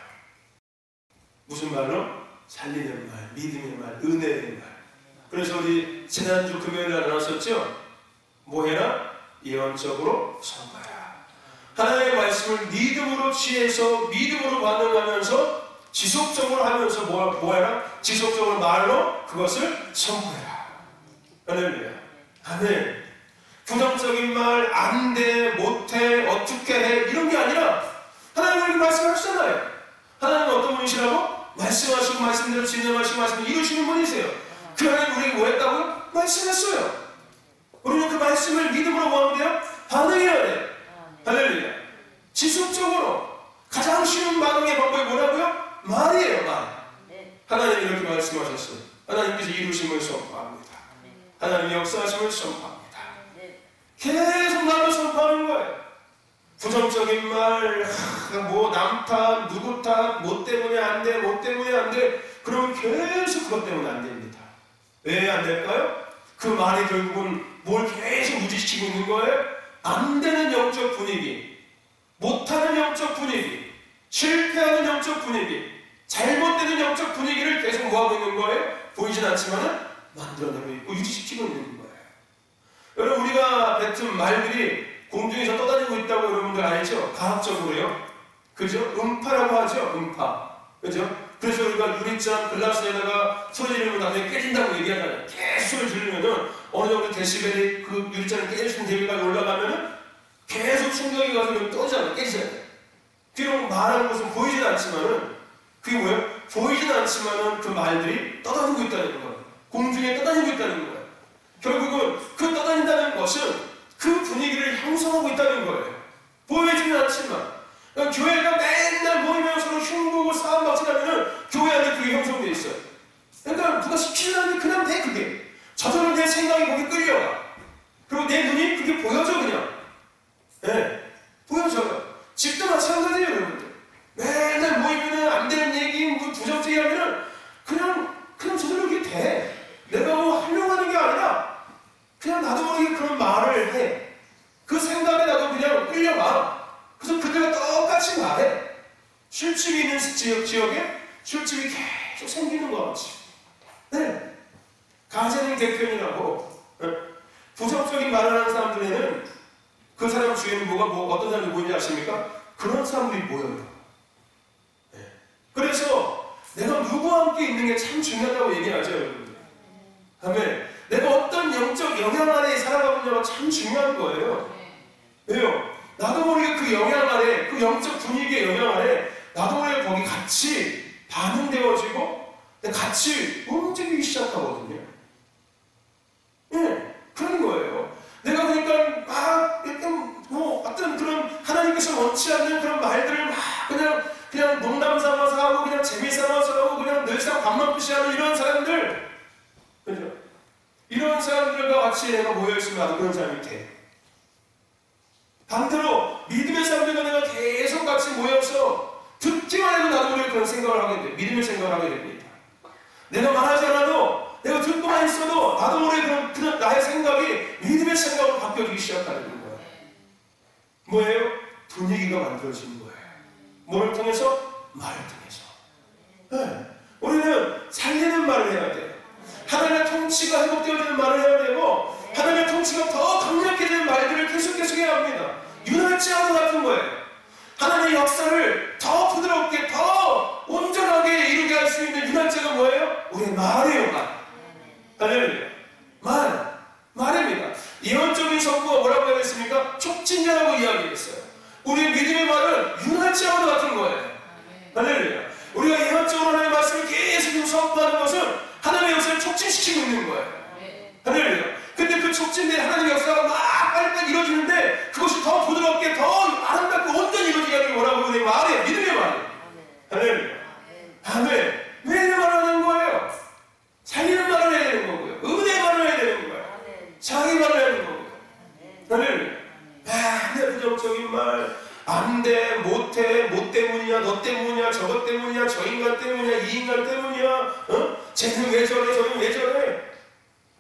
무슨 말로? 살리는 말, 믿음의 말, 은혜의 말. 그래서 우리 지난주 금요일에 나눴었죠? 뭐 해라? 예언적으로 선거해라. 하나님의 말씀을 믿음으로 취해서 믿음으로 반응하면서 지속적으로 하면서 뭐 해라? 지속적으로 말로 그것을 선포해라. 할렐루야. 아멘. 부정적인 말, 안 돼, 못해, 어떻게 해, 이런 게 아니라 하나님은 이렇게 말씀하시잖아요. 하나님은 어떤 분이시라고? 말씀하시고 말씀대로 진행하시고 말씀을 이루시는 분이세요. 그 하나님 우리에게 뭐 했다고요? 말씀했어요. 우리는 그 말씀을 믿음으로 뭐 하면 돼요? 반응해야 돼요. 할렐루야. 지속적으로 가장 쉬운 반응의 방법이 뭐라고요? 말이에요. 말. 하나님이 이렇게 말씀하셨어요. 하나님께서 이루심을 선포합니다. 하나님의 역사하심을 선포합니다. 계속 말로 선포하는 거예요. 부정적인 말, 뭐 남 탓, 누구 탓, 뭐 때문에 안 돼, 뭐 때문에 안 돼. 그러면 계속 그것 때문에 안 됩니다. 왜 안 될까요? 그 말이 결국은 뭘 계속 유지시키고 있는 거예요? 안 되는 영적 분위기, 못하는 영적 분위기, 실패하는 영적 분위기, 잘못되는 영적 분위기를 계속 모아고 있는 거예요? 보이진 않지만 만들어내고 있고 유지시키고 있는 거예요. 여러분, 우리가 뱉은 말들이 공중에서 떠다니고 있다고 여러분들 알죠? 과학적으로요. 그죠? 음파라고 하죠. 음파. 그죠? 그래서 우리가 유리잔 글라스에다가 소리 지르면 나중에 깨진다고 얘기하잖아요. 계속 소리 지르면은 어느 정도 데시벨이 그 유리잔을 깨질 수 있는 데까지 올라가면은 계속 충격이 가서 떠지잖아요. 깨지잖아요. 비록 말하는 것은 보이진 않지만은 그게 뭐예요? 보이진 않지만은 그 말들이 떠다니고 있다는 거예요. 공중에 떠다니고 있다는 거예요. 결국은 그 떠다닌다는 것은 그 분위기를 형성하고 있다는 거예요. 보이지는 않지만. 그러니까 교회가 맨날 모이면 서로 흉보고 싸움 막지나면은 교회 안에 그게 형성되어 있어요. 그러니까 누가 시키지 않는데 그냥 돼, 그게. 저절로 내 생각이 거기 끌려가. 그리고 내 눈이 그게 보여져, 그냥. 네, 보여져요. 집도 마찬가지예요, 여러분들. 맨날 모이면은 안 되는 얘기, 뭐 부정적이 하면은 그냥 저절로 그게 돼. 내가 뭐 하려고 하는 게 아니라 그냥 나도 모르게 그런 말을 해. 그 생각에 나도 그냥 끌려가. 그래서 그들과 똑같이 말해. 술집이 있는 지역에 술집이 계속 생기는 것 같이. 네. 가재능 대표님이라고 부정적인 말을 하는 사람들에는 그 사람 주위에는 어떤 사람들이 모이는지 아십니까? 그런 사람들이 모여요. 네. 그래서 내가 누구와 함께 있는 게 참 중요하다고 얘기하죠, 여러분들. 아멘. 내가 어떤 영적 영향 아래 살아가고 있냐가 참 중요한 거예요. 왜요? 나도 모르게 그 영향 아래, 그 영적 분위기의 영향 아래 나도 모르게 거기 같이 반응되어지고 같이 움직이기 시작하거든요. 예, 그런 거예요. 내가 그러니까 막 약간 뭐 어떤 그런 하나님께서 원치 않는 그런 말들을 막 그냥 농담 삼아서 하고 그냥 재미 삼아서 하고 그냥 늘상 밥만 푸시하는 이런 사람들, 그죠? 이런 사람들과 같이 내가 모여있으면 나도 그런 사람이 돼. 반대로 믿음의 사람들과 내가 계속 같이 모여서 듣기만 해도 나도 모르게 그런 생각을 하게 돼. 믿음의 생각을 하게 됩니다. 내가 말하지 않아도 내가 듣고만 있어도 나도 모르게 그런 나의 생각이 믿음의 생각으로 바뀌어지기 시작하는 거예요. 뭐예요? 분위기가 만들어지는 거예요. 뭐를 통해서? 말을 통해서. 네. 우리는 살리는 말을 해야 돼요. 하나님의 통치가 회복되어지는 말을 해야 되고 하나님의 통치가 더 강력해지는 말들을 계속 해야 합니다. 유날지하고 같은 거예요. 하나님의 역사를 더 부드럽게 더 온전하게 이루게 할 수 있는 유날지가 뭐예요? 우리의 말이에요. 말. 할렐루야. 말입니다. 예언적인 선포가 뭐라고 하겠습니까? 촉진자라고 이야기했어요. 우리의 믿음의 말은 유날지하고 같은 거예요. 할렐루야. 우리가 예언적으로 하나님의 말씀을 계속 선포하는 것은 하나님의 역사를 촉진시키고 있는 거예요. 할렐루야. 근데 그 촉진된 하나님의 역사가 막 빨리빨리 이루어지는데 그것이 더 부드럽게 더 아름답고 온전히 이루어지게 하는 게 뭐라고? 우리의 말이에요. 믿음의 말이에요. 할렐루야. 아멘. 왜 이 말을 하는 거예요? 살리는 말을 해야 되는 거고요. 은혜의 말을 해야 되는 거예요. 부정적인 말, 안 돼, 못해, 뭐 때문이야, 너 때문이야, 저것 때문이야, 저 인간 때문이야, 이 인간 때문이야, 쟤는 왜 저래, 저는 왜 저래.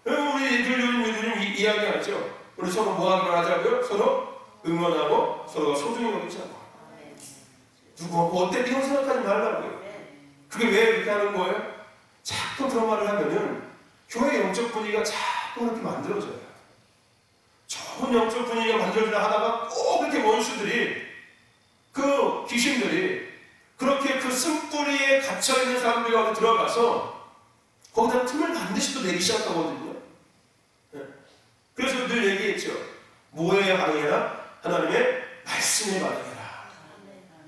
우리 요즘 이야기하죠. 우리 서로 뭐 하자고요? 서로 응원하고 서로가 소중히 여기자고. 누구 어때? 이런 생각하지 말라고요. 그게 왜 그렇게 하는 거예요? 자꾸 그런 말을 하면은 교회 영적 분위기가 자꾸 그렇게 만들어져요. 좋은 영적 분위기가 만들어지려 하다가 꼭 그렇게 원수들이, 그 귀신들이 그렇게 그 쓴뿌리에 갇혀있는 사람들이 와서 들어가서 거기다 틈을 반드시 또 내기 시작하거든요. 그래서 늘 얘기했죠. 뭐에 반응해라? 하나님의 말씀에 반응해라.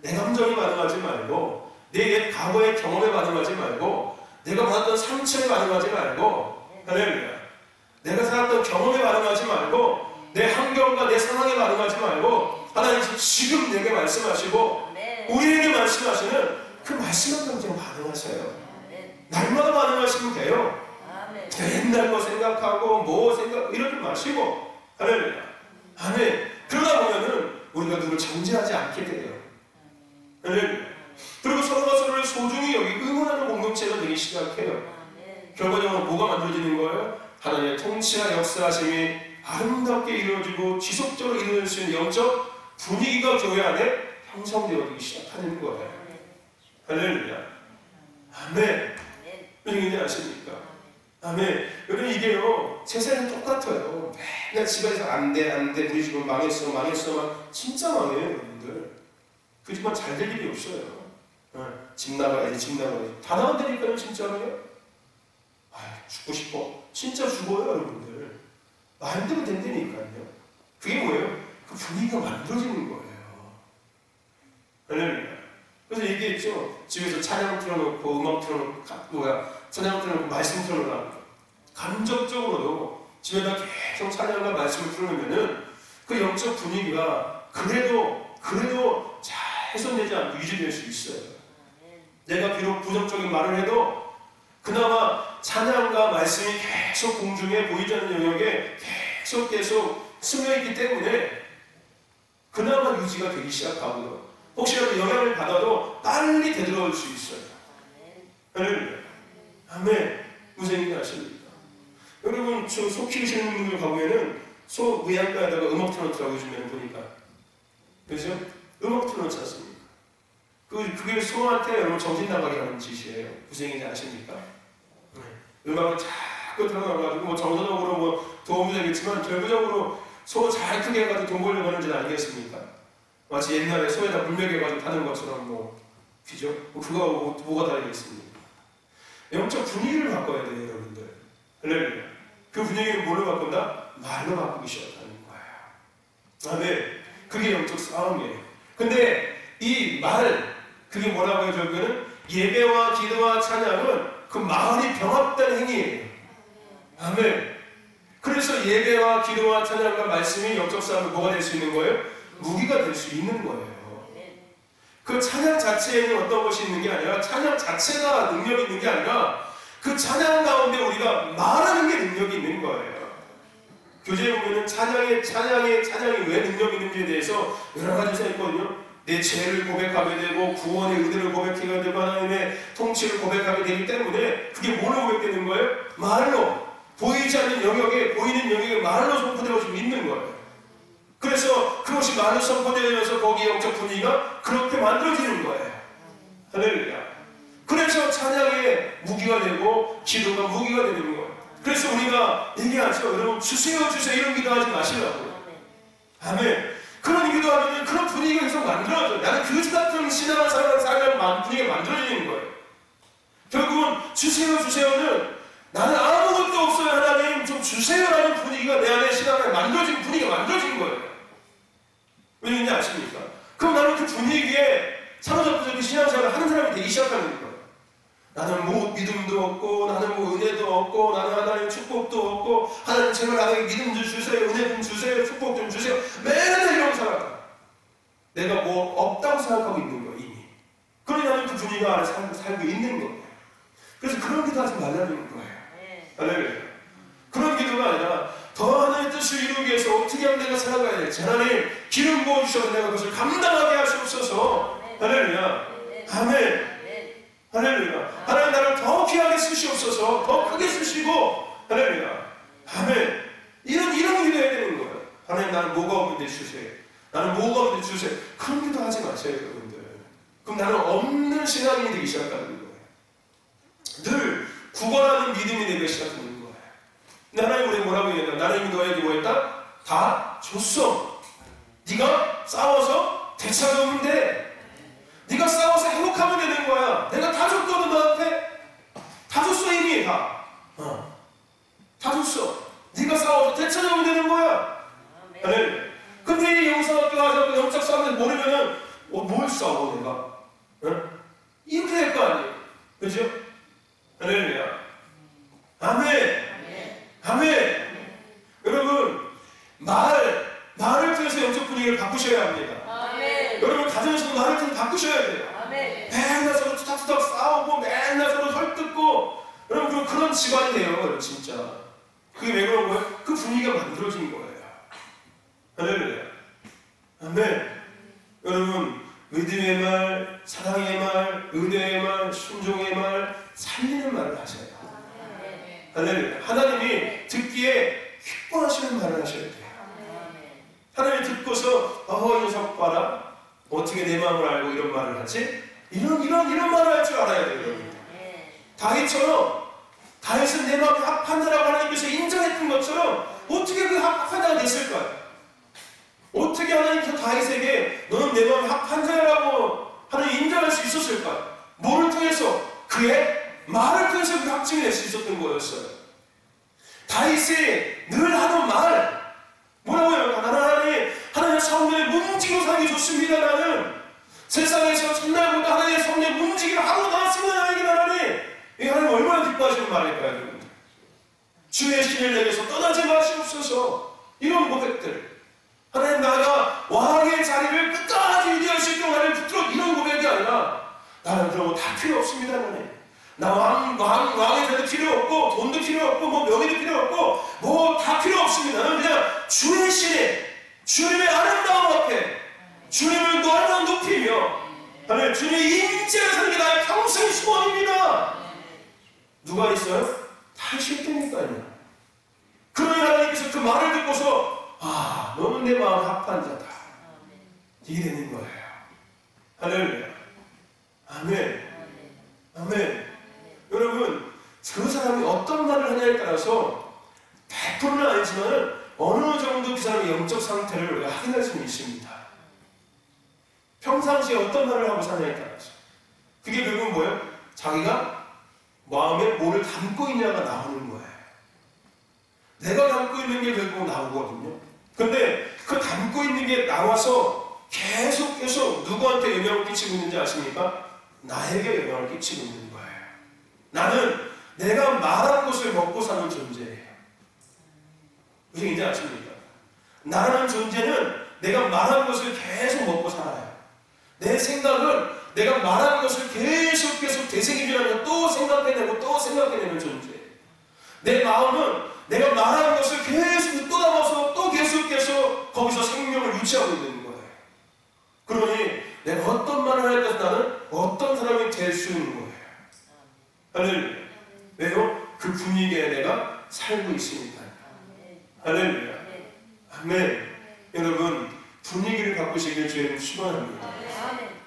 내 감정에 반응하지 말고, 내 옛 과거의 경험에 반응하지 말고, 내가 받았던 상처에 반응하지 말고, 할렐루야. 내가 살았던 경험에 반응하지 말고, 내 환경과 내 상황에 반응하지 말고, 하나님께서 지금 내게 말씀하시고 우리에게 말씀하시는 그 말씀에 그냥 반응하세요. 날마다 반응하시면 돼요. 옛날 거 생각하고 뭐 생각 이러지 마시고, 할렐루야. 아멘. 그러다 보면은 우리가 누굴 정죄하지 않게 돼요. 할렐루야. 그리고 서로가 서로를 소중히 여기 응원하는 공동체가 되기 시작해요. 결과적으로 뭐가 만들어지는 거예요? 하나님의 통치와 역사하심이 아름답게 이루어지고 지속적으로 이루어질 수 있는 영적 분위기가 교회 안에 형성되어지기 시작하는 거예요. 할렐루야. 아멘. 여러분이 아십니까? 아멘. 여러분 이게요, 세상은 똑같아요. 맨날 집에서 안 돼, 우리 집은 망했어. 진짜 망해요, 여러분들. 그 집만 잘 될 일이 없어요. 집 나가야지. 다 나간다니까요, 진짜로요. 죽고 싶어. 진짜 죽어요, 여러분들. 마음대로 된다니까요. 그게 뭐예요? 그 분위기가 만들어지는 거예요. 그래서 얘기했죠. 집에서 찬양 틀어놓고, 음악 틀어놓고, 찬양 틀어놓고, 말씀 틀어놓으라고. 감정적으로도 집에다 계속 찬양과 말씀을 틀어놓으면은 그 영적 분위기가 그래도 잘 훼손되지 않고 유지될 수 있어요. 내가 비록 부정적인 말을 해도 그나마 찬양과 말씀이 계속 공중에 보이지 않는 영역에 계속 스며있기 때문에 그나마 유지가 되기 시작하고요. 혹시라도 영향을 받아도 빨리 되돌아올 수 있어요. 아멘. 무슨 얘기 아십니까? 여러분, 소 키우시는 분들 가보면은 소 무양가에다가 음악 틀어놓더라고요. 요즘에는 보니까. 그죠? 음악 틀어놓지 않습니까? 그게 소한테 여러분 정신 나가게 하는 짓이에요. 무슨 얘기인지 아십니까? 음악을 자꾸 틀어놔가지고 뭐 정서적으로 뭐 도움이 되겠지만 결국적으로 소 잘 크게 해가지고 돈 벌려고 하는지 알겠습니까? 마치 옛날에 소에다 물 먹여가지고 타는 것처럼 그죠? 그거하고 뭐가 다르겠습니까? 영적 분위기를 바꿔야 돼요, 여러분들. 할렐루야. 그 분위기를 뭘로 바꾼다? 말로 바꾸기 시작하는 거예요. 아멘. 그게 영적 싸움이에요. 근데 이 말, 그게 뭐라고 해요, 결국에는? 예배와 기도와 찬양은 그 마음이 병합된 행위예요. 아멘. 그래서 예배와 기도와 찬양과 말씀이 영적 싸움에 뭐가 될 수 있는 거예요? 무기가 될 수 있는 거예요. 그 찬양 자체에는 어떤 것이 있는 게 아니라, 찬양 자체가 능력이 있는 게 아니라 그 찬양 가운데 우리가 말하는 게 능력이 있는 거예요. 교재에 보면은 찬양이 왜 능력이 있는지에 대해서 여러 가지 써 있거든요. 내 죄를 고백하게 되고 구원의 은혜를 고백하게 되고 하나님의 통치를 고백하게 되기 때문에 그게 뭘로 고백되는 거예요? 말로. 보이지 않는 영역에, 보이는 영역에 말로 선포되어지고 있는 거예요. 그래서 그것이 말로 선포되면서 거기 영적 분위기가 그렇게 만들어지는 거예요. 할렐루야. 그래서 찬양의 무기가 되고 기도가 무기가 되는 거예요. 그래서 우리가 얘기하죠. 여러분 주세요 이런 기도하지 마시라고요. 아멘. 그런 기도하면 그런 분위기가 계속 만들어져요. 나는 그지 같은 신앙을 살아가는 분위기가 만들어지는 거예요. 결국은 주세요는 나는 아무것도 없어요. 하나님 좀 주세요라는 분위기가 내 안에 신앙에 만들어진 분위기가 만들어진 거예요. 왜냐는지 아십니까? 그럼 나는 그 분위기에 사로잡혀서 그 신앙생활을 하는 사람이 되기 시작하는 거예요. 나는 뭐 믿음도 없고, 나는 뭐 은혜도 없고, 나는 하나님 축복도 없고, 하나님 제발 나에게 믿음 좀 주세요, 은혜 좀 주세요, 축복 좀 주세요. 맨날 이러고 살아. 내가 뭐 없다고 생각하고 있는 거예요, 이미. 그러니 나는 그 분위기가 안에 살고 있는 거예요. 그래서 그런 기도 하지 말라는 거예요. 할렐루야. 그런 기도가 아니라 더 더 하나님의 뜻을 이루기 위해서 어떻게 하면 내가 살아가야 될지 하나님 기름 부어주셔서 내가 그것을 감당하게 하시옵소서. 할렐루야. 아멘. 할렐루야. 하나님 나를 더 귀하게 쓰시옵소서. 더 크게 쓰시고 할렐루야. 아멘. 이런 기도해야 되는 거예요. 하나님 나는 뭐가 없는데 주세요. 나는 뭐가 없는데 주세요. 그런 기도 하지 마세요 여러분들. 그럼 나는 없는 신앙인이 되기 시작하는 거예요. 늘 구걸하는 믿음이 되기 시작하는 거예요. 근데 하나님 우리 뭐라고 얘기했나? 나는 너에게 뭐 했다? 다 줬어. 네가 싸워서 되찾으면 돼. 네가 싸워서 행복하면 되는 거야. 내가 다 줬거든 너한테. 다 줬어 이미 다. 다 줬어. 네가 싸워서 되찾으면 되는 거야. 네. 근데 이 영성학교 가서 영적 싸움을 모르면은 뭘 싸워 내가? 이렇게 될 거 아니에요. 그죠? 할렐루야. 아멘. 아멘. 여러분 말을 통해서 영적 분위기를 바꾸셔야 합니다. 아멘. 여러분 가정에서도 말을 통해서 바꾸셔야 돼요. 아멘. 맨날 서로 투닥투닥 싸우고 맨날 서로 헐뜯고 여러분 그런 집안이 돼요. 여러분 진짜. 그게 왜 그런 거예요? 그 분위기가 만들어진 거예요. 할렐루야. 아멘. 여러분 믿음의 말, 사랑의 말, 은혜의 말, 순종의 말, 살리는 말을 하셔야 돼요. 할렐루야. 하나님이 듣기에 기뻐하시는 말을 하셔야 돼요. 하나님이 듣고서 이 녀석 봐라. 어떻게 내 마음을 알고 이런 말을 하지? 이런 말을 할 줄 알아야 돼요. 여러분. 다윗은 내 마음이 합한 자라고 하나님께서 인정했던 것처럼 어떻게 그 합한 자가 됐을까요? 어떻게 하나님께서 다윗에게 너는 내 마음이 합한 자라고 하나님 인정할 수 있었을까요? 뭐를 통해서? 그의 말을 통해서 그 확증이 낼 수 있었던 거였어요. 다윗이 늘 하는 말 뭐라고요? 하나님 성령의 문지기로 살기 좋습니다. 나는 세상에서 첫날보다 하나님의 성령의 문지기를 하고 나왔으면 하나님 이 하나님 얼마나 기뻐하시는 말일까요? 여러분? 주의 신을 내게서 떠나지 마시옵소서. 이런 고백들 하나님 나가 왕의 자리를 끝까지 유지할 수 있도록 나를 붙들어 이런 고백이 아니라 나는 그런 거 다 필요 없습니다. 하나님 나 왕의 자리도 필요 없고 돈도 필요 없고 뭐 명예도 필요 없고 뭐 다 필요 없습니다. 나는 그냥 주의 신에 주님의 아름다움 앞에 주님을 너무나 높이며 하나님 주님의 임재를 사는 게 나의 평생 소원입니다. 누가 있어요? 다윗이 때니까요. 그러니 하나님께서 그 말을 듣고서 너는 내 마음 합한 자다. 이게 되는 거예요. 할렐루야. 아멘. 아멘. 여러분 그 사람이 어떤 말을 하냐에 따라서 100%는 아니지만 어느 정도 그 사람의 영적 상태를 우리가 확인할 수는 있습니다. 평상시에 어떤 말을 하고 사냐에 따라서 그게 결국은 뭐예요? 자기가 마음에 뭐를 담고 있냐가 나오는 거예요. 내가 담고 있는 게 결국 나오거든요. 근데 그 담고 있는 게 나와서 계속 누구한테 영향을 끼치고 있는지 아십니까? 나에게 영향을 끼치고 있는 거예요. 나는 내가 말한 것을 먹고 사는 존재예요. 무슨 얘기인지 아십니까? 나라는 존재는 내가 말한 것을 계속 먹고 살아요. 내 생각은 내가 말한 것을 계속 되새김질하면 또 생각해내고 또 생각해내는 존재예요. 내 마음은 내가 말하는 것을 계속 또 담아서 또 계속 거기서 생명을 유지하고 있는 거예요. 그러니 내가 어떤 말을 할 때 나는 어떤 사람이 될 수 있는 거예요. 할렐루야. 왜요? 그 분위기에 내가 살고 있으니까요. 할렐루야. 아멘. 여러분 분위기를 바꾸시길 주님 축원합니다.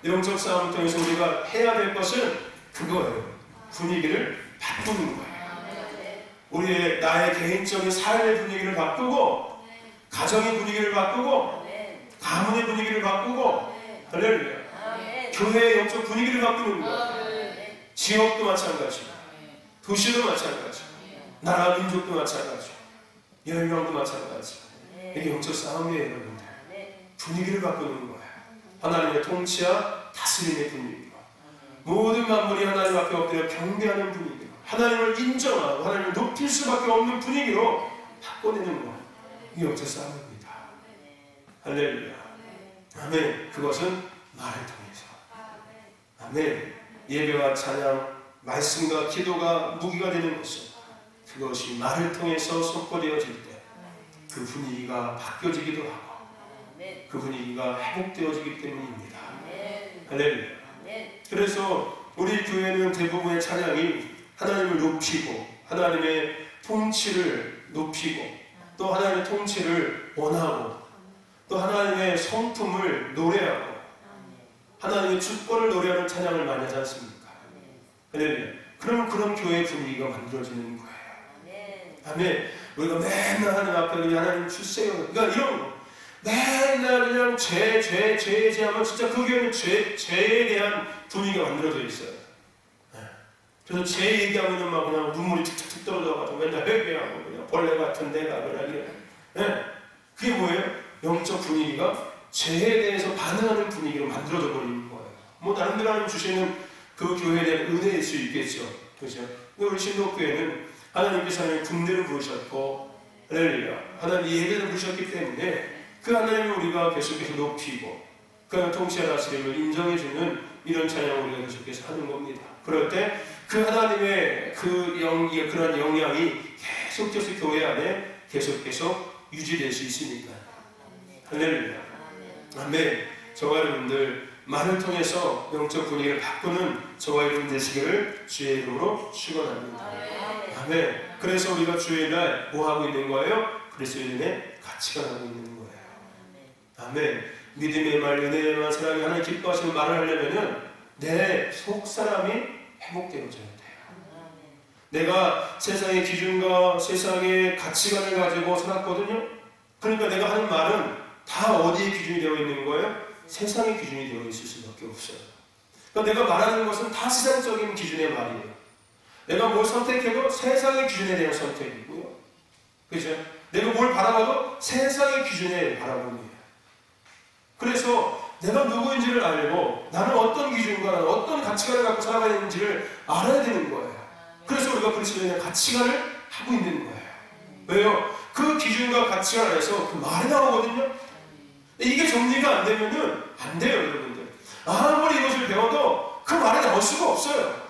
영적 싸움을 통해서 우리가 해야 될 것은 그거예요. 분위기를 바꾸는 거예요. 우리의 나의 개인적인 삶의 분위기를 바꾸고 가정의 분위기를 바꾸고 가문의 분위기를 바꾸고 할렐루야. 교회의 영적 분위기를 바꾸는 거예요. 지역도 마찬가지고 도시도 마찬가지고 나라 민족도 마찬가지고 열명도 마찬가지고 이게 영적 싸움이에요. 여러분들 분위기를 바꾸는 거예요. 하나님의 통치와 다스림의 분위기로 모든 만물이 하나님 앞에 엎드려 경배하는 분위기로 하나님을 인정하고 하나님을 높일 수밖에 없는 분위기로 바꿔내는 것. 이게 영적 싸움입니다. 할렐루야. 아멘. 그것은 말을 통해서. 아멘. 예배와 찬양, 말씀과 기도가 무기가 되는 것은 그것이 말을 통해서 선포되어질 때 그 분위기가 바뀌어지기도 하고 그 분위기가 회복되어지기 때문입니다. 할렐루야. 그래서 우리 교회는 대부분의 찬양이 하나님을 높이고 하나님의 통치를 높이고 또 하나님의 통치를 원하고 또 하나님의 성품을 노래하고 하나님의 주권을 노래하는 찬양을 많이 하지 않습니까? 할렐루야. 그러면 그런 교회의 분위기가 만들어지는 거예요. 아멘. 우리가 맨날 하나님 앞에 그냥 하나님 주세요. 그러니까 이런 거 맨날 그냥 죄 하면 진짜 그 교회는 죄에 대한 분위기가 만들어져 있어요. 그래서 죄 얘기하면 막 그냥 눈물이 툭툭툭 떨어져가지고 맨날 회개하고 그냥 벌레 같은 내가 그냥 이래. 그게 뭐예요? 영적 분위기가 죄에 대해서 반응하는 분위기로 만들어져 버리는 거예요. 뭐 나름대로 하나님 주시는 그 교회에 대한 은혜일 수 있겠죠. 그죠? 근데 우리 신도교회는 하나님께서 하나님 군대를 부르셨고 할렐루야. 하나님 예배를 부르셨기 때문에 그 하나님을 우리가 계속해서 높이고 그 하나님 통치하시는 인정해주는 이런 찬양을 우리가 계속해서 하는 겁니다. 그럴 때 그 하나님의 그런 영향이 계속해서 교회 안에 계속해서 유지될 수 있으니까. 할렐루야. 아멘. 저와 여러분들 말을 통해서 영적 분위기를 바꾸는 저와 여러분 되시기를 주의 이름으로 축원합니다. 아멘. 그래서 우리가 주일날 뭐 하고 있는 거예요? 그리스도인의 가치가 하고 있는 거예요. 아멘. 믿음의 말, 은혜의 말, 사랑이 하나님 기뻐하시는 말을 하려면은 내 속 사람이 회복되어져야 돼요. 내가 세상의 기준과 세상의 가치관을 가지고 살았거든요. 그러니까 내가 하는 말은 다 어디에 기준이 되어 있는 거예요? 세상의 기준이 되어 있을 수밖에 없어요. 그러니까 내가 말하는 것은 다 세상적인 기준의 말이에요. 내가 뭘 선택해도 세상의 기준에 대한 선택이고요. 그죠? 내가 뭘 바라봐도 세상의 기준에 바라봅니다. 그래서 내가 누구인지를 알고 나는 어떤 기준과 나는 어떤 가치관을 갖고 살아가는지를 알아야 되는 거예요. 그래서 우리가 그리스도인의 가치관을 하고 있는 거예요. 왜요? 그 기준과 가치관 안에서 그 말이 나오거든요. 이게 정리가 안 되면은 안 돼요, 여러분들. 아무리 이것을 배워도 그 말이 나올 수가 없어요.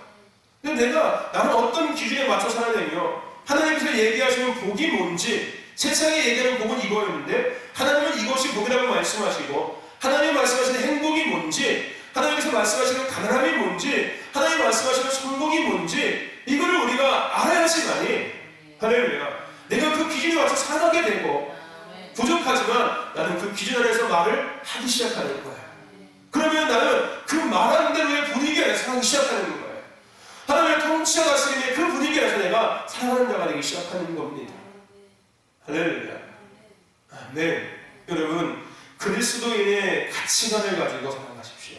근데 나는 어떤 기준에 맞춰 살아내며 하나님께서 얘기하시는 복이 뭔지 세상에 얘기하는 복은 이거였는데 하나님은 이것이 복이라고 말씀하시고 하나님이 말씀하시는 행복이 뭔지 하나님께서 말씀하시는 가난함이 뭔지 하나님이 말씀하시는 성공이 뭔지 이거를 우리가 알아야지만이 할렐루야. 내가 그 기준에 맞춰 살아가게 되고 부족하지만 나는 그 기준 안에서 말을 하기 시작하는 거야. 그러면 나는 그 말하는 대로의 분위기 안에서 살기 시작하는 거예요. 하나님의 통치가 가시는 그 분위기 안에서 내가 살아가는 자가 되기 시작하는 겁니다. 할렐루야. 아멘. 여러분 그리스도인의 가치관을 가지고 살아가십시오.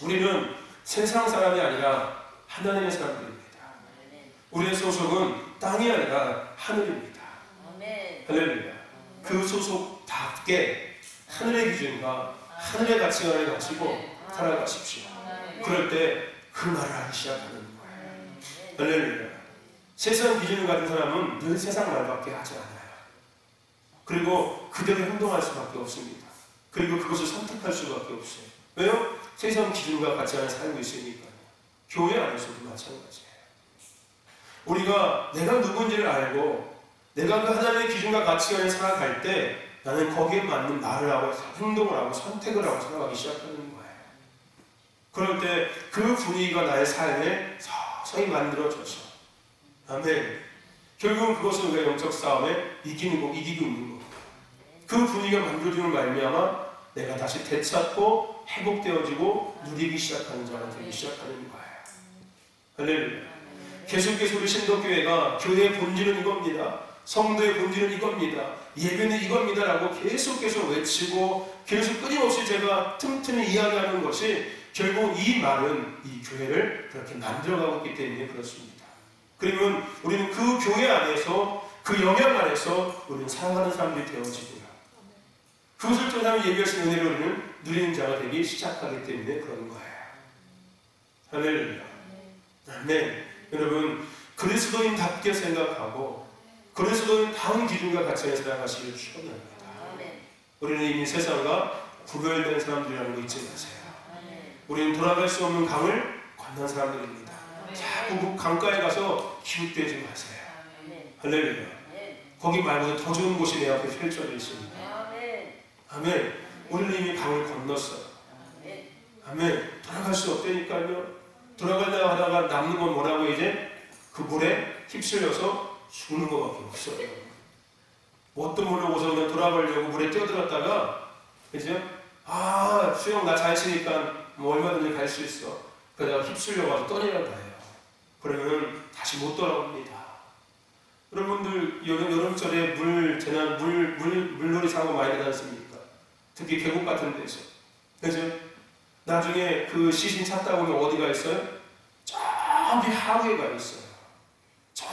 우리는 세상 사람이 아니라 하나님의 사람들입니다. 우리의 소속은 땅이 아니라 하늘입니다. 할렐루야. 그 소속답게 하늘의 기준과 하늘의 가치관을 가지고 살아가십시오. 그럴 때 그 말을 하기 시작하는 거예요. 할렐루야. 세상 기준을 가진 사람은 늘 세상 말밖에 하지 않아요. 그리고 그대로 행동할 수밖에 없습니다. 그리고 그것을 선택할 수밖에 없어요. 왜요? 세상 기준과 가치관을 살고 있으니까. 교회 안에서도 마찬가지예요. 우리가 내가 누군지를 알고 내가 그 하나님의 기준과 가치관에 살아갈 때 나는 거기에 맞는 말을 하고 행동을 하고 선택을 하고 살아가기 시작하는 거예요. 그럴 때 그 분위기가 나의 삶에 서서히 만들어져서 아멘. 결국은 그것은 우리가 영적 싸움에 이기고 있는 겁니다. 그 분위기가 만들어지는 말미암아 내가 다시 되찾고 회복되어지고 누리기 시작하는 자가 되기 시작하는 거예요. 할렐루야. 계속해서 우리 신도교회가 교회의 본질은 이겁니다. 성도의 본질은 이겁니다. 예배는 이겁니다. 라고 계속해서 외치고 계속 끊임없이 제가 틈틈이 이야기하는 것이 결국 이 말은 이 교회를 그렇게 만들어가고 있기 때문에 그렇습니다. 그러면 우리는 그 교회 안에서 그 영향 안에서 우리는 살아가는 사람들이 되어지고요. 그것을 통해 하나님 예비하신 은혜를 우리는 누리는 자가 되기 시작하기 때문에 그런 거예요. 할렐루야. 아멘. 여러분 그리스도인답게 생각하고 그리스도인다운 기준과 가치에 살아가시기를 축원합니다. 우리는 이미 세상과 구별된 사람들이라는 거 잊지 마세요. 우리는 돌아갈 수 없는 강을 건넌 사람들입니다. 자꾸 그 강가에 가서 기웃대지 마세요. 할렐루야. 거기 말고도 더 좋은 곳이 내 앞에 펼쳐져 있습니다. 아멘. 우리는 이미 강을 건넜어요. 아멘. 돌아갈 수 없다니까요. 돌아가려고 하다가 남는 건 뭐라고 이제 그 물에 휩쓸려서 죽는 것밖에 없어요. 뭣도 모르고서 그냥 돌아가려고 물에 뛰어들었다가 그죠? 아 수영 나 잘 치니까 뭐 얼마든지 갈 수 있어. 그러다가 휩쓸려가지고 떠내려가요. 그러면 다시 못 돌아옵니다. 여러분들 여름철에 물놀이 사고 많이 나지 않습니까? 특히 계곡 같은 데서. 그죠? 나중에 그 시신 찾다 보면 어디가 있어요? 저기 하구에가 있어요.